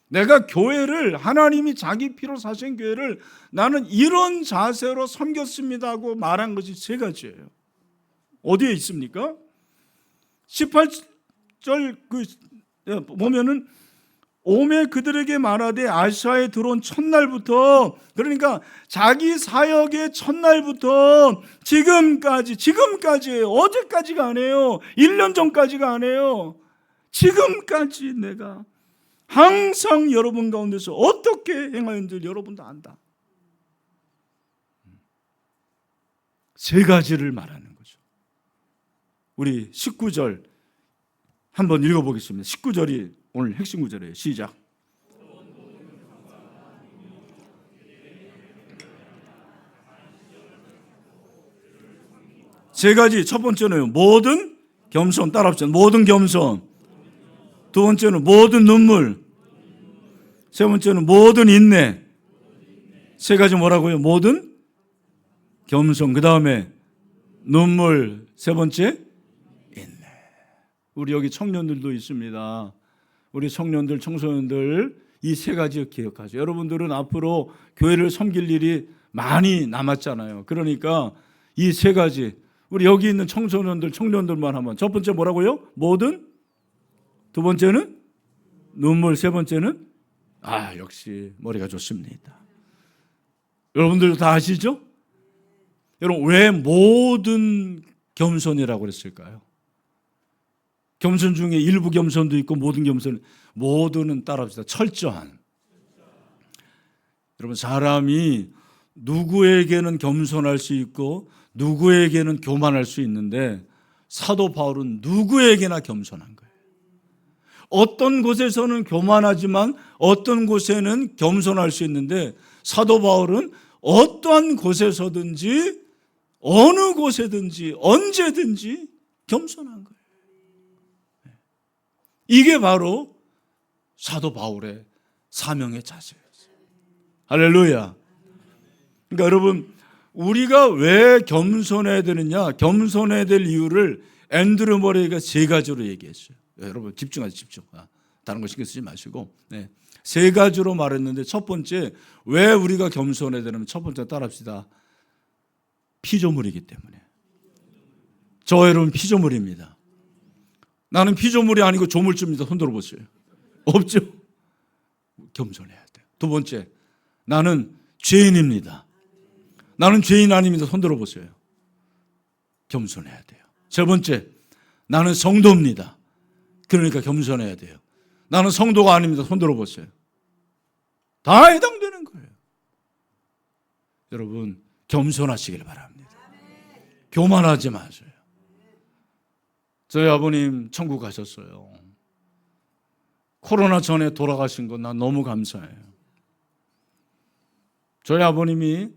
내가 교회를 하나님이 자기 피로 사신 교회를 나는 이런 자세로 섬겼습니다 하고 말한 것이 3가지예요. 어디에 있습니까? 18절 보면은 오매 그들에게 말하되 아시아에 들어온 첫날부터 그러니까 자기 사역의 첫날부터 지금까지예요. 어제까지가 아니에요. 1년 전까지가 아니에요. 지금까지 내가 항상 여러분 가운데서 어떻게 행하였는지 여러분도 안다. 3가지를 말하는 거죠. 우리 19절 한번 읽어보겠습니다. 19절이 오늘 핵심 구절이에요. 시작. 세 가지. 첫 번째는 모든 겸손. 따라합시다. 모든 겸손. 두 번째는 모든 눈물. 세 번째는 모든 인내. 3가지 뭐라고요? 모든 겸손. 그 다음에 눈물. 3번째 인내. 우리 여기 청년들도 있습니다. 우리 청년들, 청소년들 이 세 가지 기억하죠. 여러분들은 앞으로 교회를 섬길 일이 많이 남았잖아요. 그러니까 이 세 가지, 우리 여기 있는 청소년들, 청년들만 하면 첫 번째 뭐라고요? 모든, 두 번째는 눈물, 세 번째는 역시 머리가 좋습니다. 여러분들도 다 아시죠? 여러분 왜 모든 겸손이라고 그랬을까요? 겸손 중에 일부 겸손도 있고 모든 겸손, 모두는 따라합시다. 철저한. 여러분 사람이 누구에게는 겸손할 수 있고 누구에게는 교만할 수 있는데 사도 바울은 누구에게나 겸손한 거예요. 어떤 곳에서는 교만하지만 어떤 곳에는 겸손할 수 있는데 사도 바울은 어떠한 곳에서든지 어느 곳에든지 언제든지 겸손한 거예요. 이게 바로 사도 바울의 사명의 자세였어요. 할렐루야. 그러니까 여러분 우리가 왜 겸손해야 되느냐, 겸손해야 될 이유를 앤드류 머레이가 세 가지로 얘기했어요. 여러분 집중하세요. 집중. 다른 거 신경 쓰지 마시고 세 가지로 말했는데 첫 번째 왜 우리가 겸손해야 되냐면 첫 번째 따라합시다. 피조물이기 때문에. 저 여러분 피조물입니다. 나는 피조물이 아니고 조물주입니다. 손 들어보세요. 없죠? 겸손해야 돼요. 두 번째 나는 죄인입니다. 나는 죄인 아닙니다. 손 들어보세요. 겸손해야 돼요. 세 번째 나는 성도입니다. 그러니까 겸손해야 돼요. 나는 성도가 아닙니다. 손 들어보세요. 다 해당되는 거예요. 여러분 겸손하시길 바랍니다. 교만하지 마세요. 저희 아버님 천국 가셨어요. 코로나 전에 돌아가신 거 난 너무 감사해요. 저희 아버님이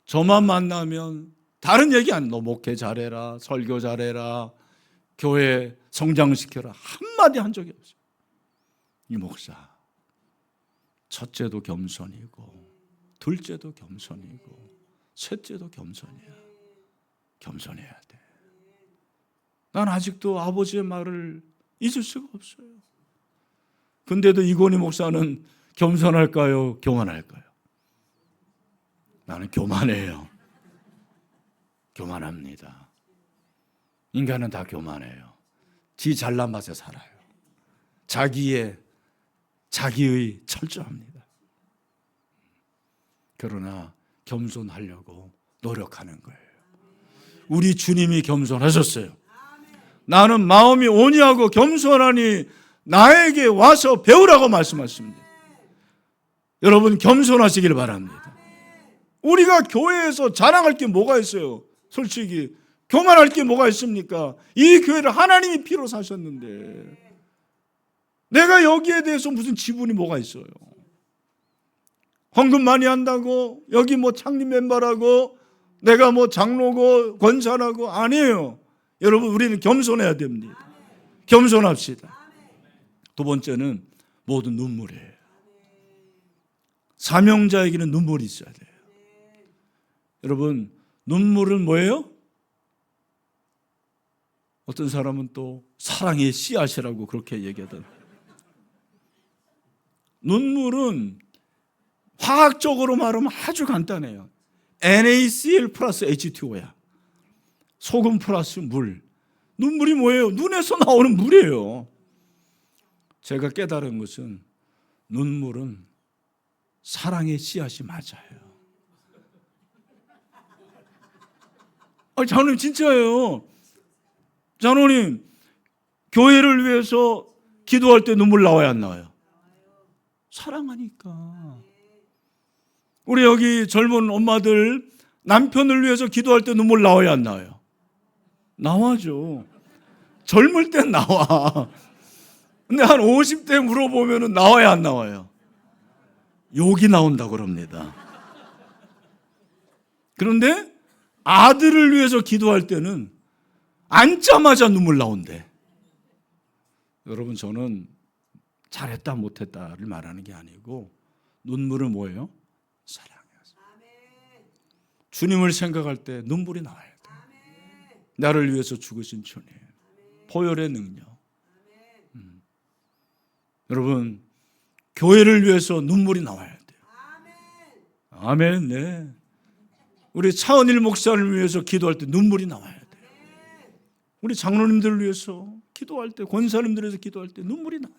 저만 만나면 다른 얘기 안, 너 목회 잘해라, 설교 잘해라, 교회 성장시켜라 한마디 한 적이 없어요. 이 목사 첫째도 겸손이고 둘째도 겸손이고 셋째도 겸손이야. 겸손해야 돼. 난 아직도 아버지의 말을 잊을 수가 없어요. 근데도 이건희 목사는 겸손할까요? 교만할까요? 나는 교만해요. 교만합니다. 인간은 다 교만해요. 지 잘난 맛에 살아요. 자기의 철저합니다. 그러나 겸손하려고 노력하는 거예요. 우리 주님이 겸손하셨어요. 나는 마음이 온유하고 겸손하니 나에게 와서 배우라고 말씀하십니다. 여러분 겸손하시길 바랍니다. 우리가 교회에서 자랑할 게 뭐가 있어요? 솔직히 교만할 게 뭐가 있습니까? 이 교회를 하나님이 피로 사셨는데 내가 여기에 대해서 무슨 지분이 뭐가 있어요? 헌금 많이 한다고 여기 뭐 창립 멤버라고 내가 뭐 장로고 권사라고 아니에요. 여러분 우리는 겸손해야 됩니다. 겸손합시다. 두 번째는 모든 눈물이에요. 사명자에게는 눈물이 있어야 돼요. 여러분 눈물은 뭐예요? 어떤 사람은 또 사랑의 씨앗이라고 그렇게 얘기하던. 눈물은 화학적으로 말하면 아주 간단해요. NaCl 플러스 H2O야. 소금 플러스 물. 눈물이 뭐예요? 눈에서 나오는 물이에요. 제가 깨달은 것은 눈물은 사랑의 씨앗이 맞아요. 장로님 진짜예요. 장로님 교회를 위해서 기도할 때 눈물 나와요 안 나와요? 사랑하니까. 우리 여기 젊은 엄마들 남편을 위해서 기도할 때 눈물 나와요 안 나와요? 나와죠. 젊을 땐 나와. 근데 한 50대 물어보면 나와요 안 나와요? 욕이 나온다고 그럽니다. 그런데 아들을 위해서 기도할 때는 앉자마자 눈물 나온대. 여러분 저는 잘했다 못했다를 말하는 게 아니고 눈물은 뭐예요? 사랑이에요. 주님을 생각할 때 눈물이 나와야 돼. 나를 위해서 죽으신 주님, 보혈의 능력. 여러분, 교회를 위해서 눈물이 나와야 돼요. 아멘. 네. 우리 차은일 목사를 위해서 기도할 때 눈물이 나와야 돼요. 우리 장로님들을 위해서 기도할 때, 권사님들을 위해서 기도할 때 눈물이 나와요.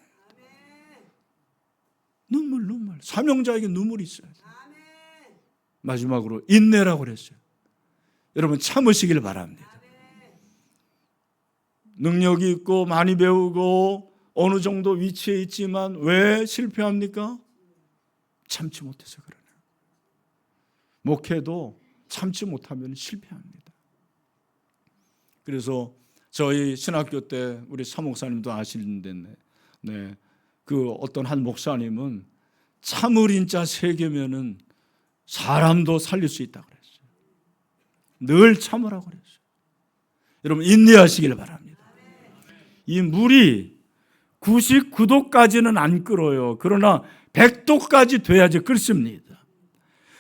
눈물. 사명자에게 눈물이 있어야 돼요. 마지막으로 인내라고 그랬어요. 여러분, 참으시길 바랍니다. 능력이 있고 많이 배우고 어느 정도 위치에 있지만 왜 실패합니까? 참지 못해서 그러네요. 목회도 참지 못하면 실패합니다. 그래서 저희 신학교 때 우리 사목사님도 아시는데, 네, 그 어떤 한 목사님은 참을 인자 3개면은 사람도 살릴 수 있다고 그랬어요. 늘 참으라고 그랬어요. 여러분, 인내하시길 바랍니다. 이 물이 99도까지는 안 끓어요. 그러나 100도까지 돼야지 끓습니다.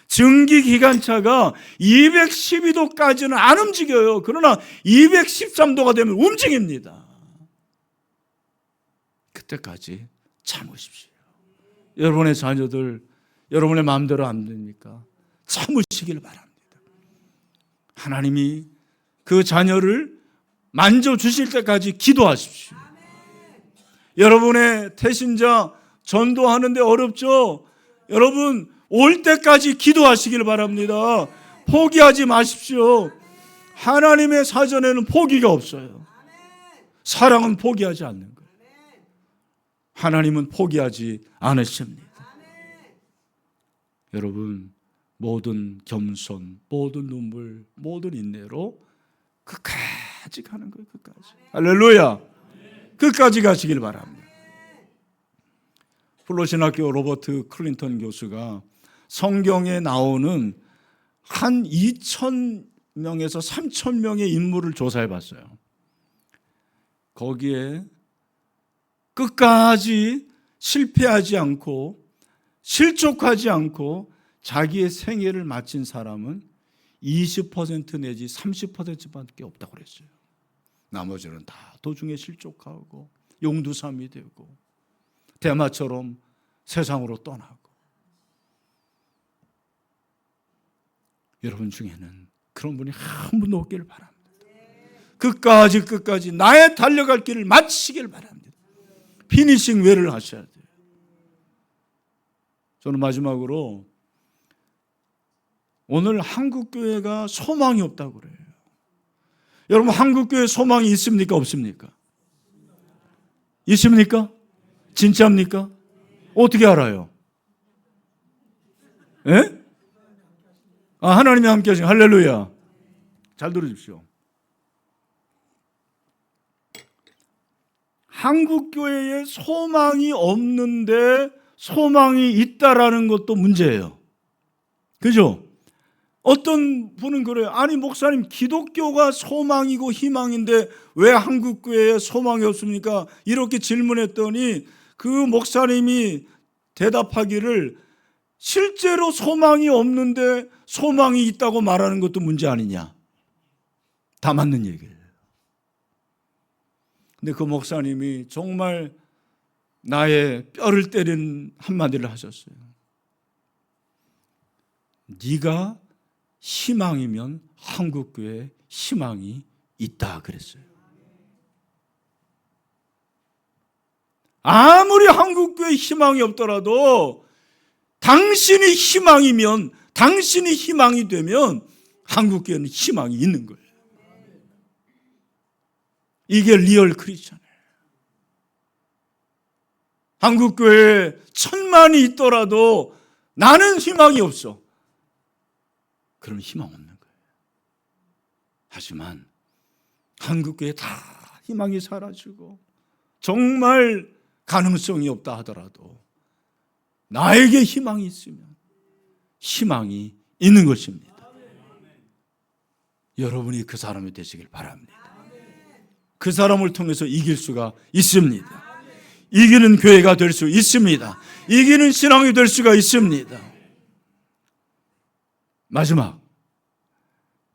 증기기관차가 212도까지는 안 움직여요. 그러나 213도가 되면 움직입니다. 그때까지 참으십시오. 여러분의 자녀들, 여러분의 마음대로 안 됩니까? 참으시길 바랍니다. 하나님이 그 자녀를 만져주실 때까지 기도하십시오. 여러분의 태신자 전도하는데 어렵죠? 여러분, 올 때까지 기도하시길 바랍니다. 포기하지 마십시오. 하나님의 사전에는 포기가 없어요. 사랑은 포기하지 않는 거예요. 하나님은 포기하지 않으십니다. 여러분, 모든 겸손, 모든 눈물, 모든 인내로 끝까지 가는 거예요. 끝까지. 할렐루야. 끝까지 가시길 바랍니다. 플로신학교 로버트 클린턴 교수가 성경에 나오는 한 2,000명에서 3,000명의 인물을 조사해 봤어요. 거기에 끝까지 실패하지 않고 실족하지 않고 자기의 생애를 마친 사람은 20% 내지 30%밖에 없다고 그랬어요. 나머지는 다 도중에 실족하고 용두삼이 되고 대마처럼 세상으로 떠나고. 여러분 중에는 그런 분이 한 분도 없기를 바랍니다. 끝까지 나의 달려갈 길을 마치길 바랍니다. 피니싱 웨이를 하셔야 돼요. 저는 마지막으로 오늘 한국교회가 소망이 없다고 그래요. 여러분, 한국교회 소망이 있습니까? 없습니까? 있습니까? 진짜입니까? 어떻게 알아요? 예? 하나님이 함께 하시는, 할렐루야. 잘 들어주십시오. 한국교회에 소망이 없는데 소망이 있다라는 것도 문제예요. 그죠? 어떤 분은 그래요. 아니, 목사님, 기독교가 소망이고 희망인데 왜 한국교회에 소망이 없습니까? 이렇게 질문했더니 그 목사님이 대답하기를 실제로 소망이 없는데 소망이 있다고 말하는 것도 문제 아니냐. 다 맞는 얘기예요. 근데 그 목사님이 정말 나의 뼈를 때리는 한마디를 하셨어요. 네가 희망이면 한국교회에 희망이 있다 그랬어요. 아무리 한국교회에 희망이 없더라도 당신이 희망이면, 당신이 희망이 되면 한국교회는 희망이 있는 거예요. 이게 리얼 크리스천이에요. 한국교회에 1,000만이 있더라도 나는 희망이 없어. 그럼 희망 없는 거예요. 하지만 한국교회에 다 희망이 사라지고 정말 가능성이 없다 하더라도 나에게 희망이 있으면 희망이 있는 것입니다. 여러분이 그 사람이 되시길 바랍니다. 그 사람을 통해서 이길 수가 있습니다. 이기는 교회가 될 수 있습니다. 이기는 신앙이 될 수가 있습니다. 마지막,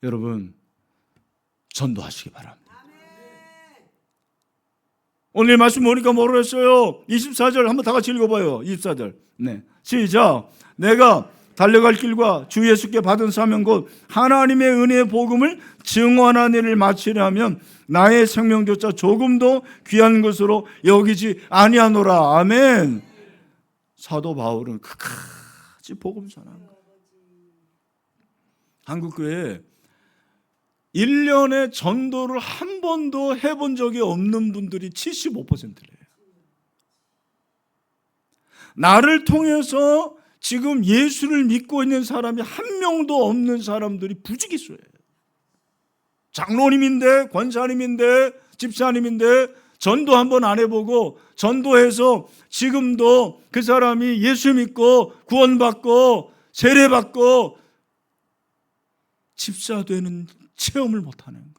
여러분 전도하시기 바랍니다. 오늘 말씀 보니까 뭐라고 했어요? 24절 한번 다 같이 읽어봐요. 24절. 네, 시작. 내가 달려갈 길과 주 예수께 받은 사명 곧 하나님의 은혜의 복음을 증언하는 일을 마치려면 나의 생명조차 조금도 귀한 것으로 여기지 아니하노라. 아멘. 사도 바울은 끝까지 복음 전한 거예요. 한국교회에 1년에 전도를 한 번도 해본 적이 없는 분들이 75%래요. 나를 통해서 지금 예수를 믿고 있는 사람이 한 명도 없는 사람들이 부지기수예요. 장로님인데, 권사님인데, 집사님인데 전도 한 번 안 해보고 전도해서 지금도 그 사람이 예수 믿고 구원받고 세례받고 집사되는 체험을 못하는 거예요.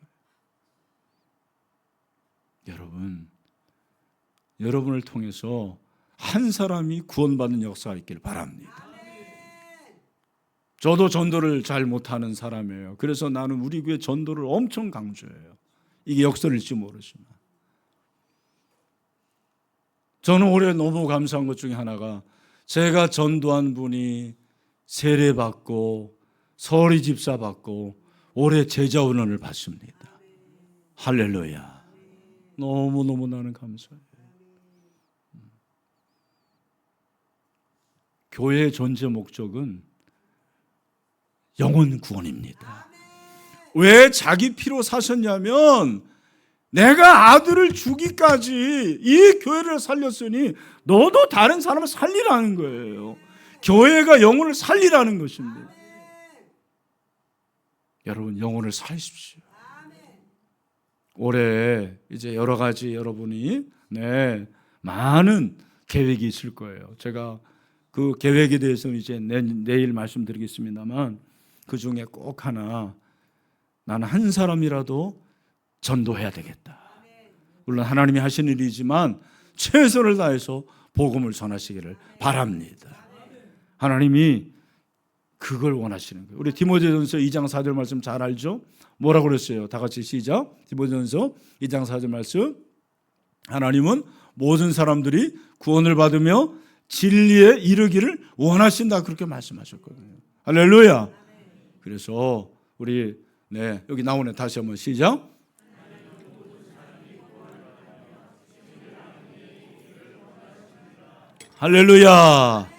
여러분을 통해서 한 사람이 구원받는 역사가 있길 바랍니다. 저도 전도를 잘 못하는 사람이에요. 그래서 나는 우리 교회 전도를 엄청 강조해요. 이게 역설일지 모르지만 저는 올해 너무 감사한 것 중에 하나가 제가 전도한 분이 세례받고 서리 집사 받고 올해 제자훈련을 받습니다. 할렐루야. 너무너무 나는 감사해요. 교회의 존재 목적은 영혼 구원입니다. 왜 자기 피로 사셨냐면 내가 아들을 주기까지 이 교회를 살렸으니 너도 다른 사람을 살리라는 거예요. 교회가 영혼을 살리라는 것입니다. 여러분 영혼을 살리십시오. 올해 이제 여러 가지 여러분이 많은 계획이 있을 거예요. 제가 그 계획에 대해서는 이제 내일 말씀드리겠습니다만 그 중에 꼭 하나 나는 한 사람이라도 전도해야 되겠다. 물론 하나님이 하신 일이지만 최선을 다해서 복음을 전하시기를 바랍니다. 하나님이 그걸 원하시는 거예요. 우리 디모데전서 2장 4절 말씀 잘 알죠? 뭐라고 그랬어요? 다 같이 시작. 디모데전서 2장 4절 말씀. 하나님은 모든 사람들이 구원을 받으며 진리에 이르기를 원하신다. 그렇게 말씀하셨거든요. 할렐루야. 그래서 우리 여기 나오네. 다시 한번 시작. 할렐루야.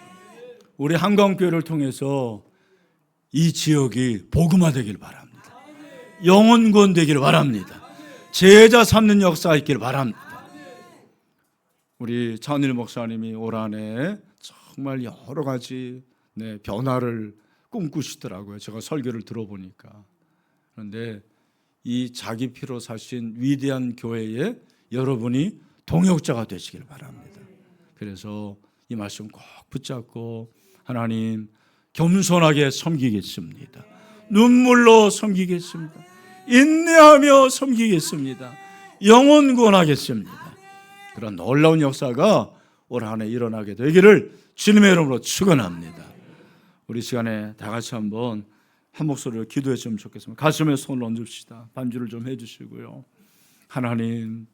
우리 한강교회를 통해서 이 지역이 복음화되길 바랍니다. 영혼구원 되길 바랍니다. 제자 삼는 역사가 있길 바랍니다. 우리 차은일 목사님이 올 한해 정말 여러 가지 변화를 꿈꾸시더라고요. 제가 설교를 들어보니까. 그런데 이 자기 피로 사신 위대한 교회에 여러분이 동역자가 되시길 바랍니다. 그래서 이 말씀 꼭 붙잡고 하나님 겸손하게 섬기겠습니다. 눈물로 섬기겠습니다. 인내하며 섬기겠습니다. 영혼 구원하겠습니다. 그런 놀라운 역사가 올 한 해 일어나게 되기를 주님의 이름으로 축원합니다. 우리 시간에 다 같이 한번 한 목소리로 기도했으면 좋겠습니다. 가슴에 손을 얹읍시다. 반주를 좀 해주시고요. 하나님,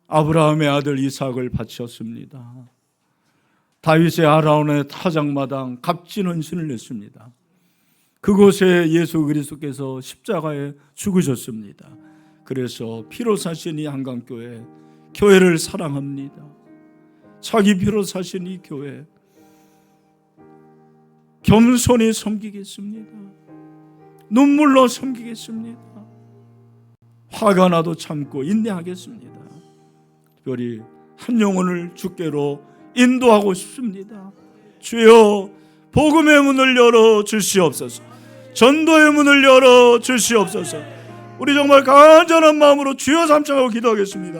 아브라함의 아들 이삭을 바쳤습니다. 다윗의 아라운의 타작마당 값진 헌신을 냈습니다. 그곳에 예수 그리스도께서 십자가에 죽으셨습니다. 그래서 피로 사신 이 한강교회, 교회를 사랑합니다. 자기 피로 사신 이 교회 겸손히 섬기겠습니다. 눈물로 섬기겠습니다. 화가 나도 참고 인내하겠습니다. 특별히 한 영혼을 주께로 인도하고 싶습니다. 주여, 복음의 문을 열어 주시옵소서. 전도의 문을 열어 주시옵소서. 우리 정말 간절한 마음으로 주여 삼창하고 기도하겠습니다.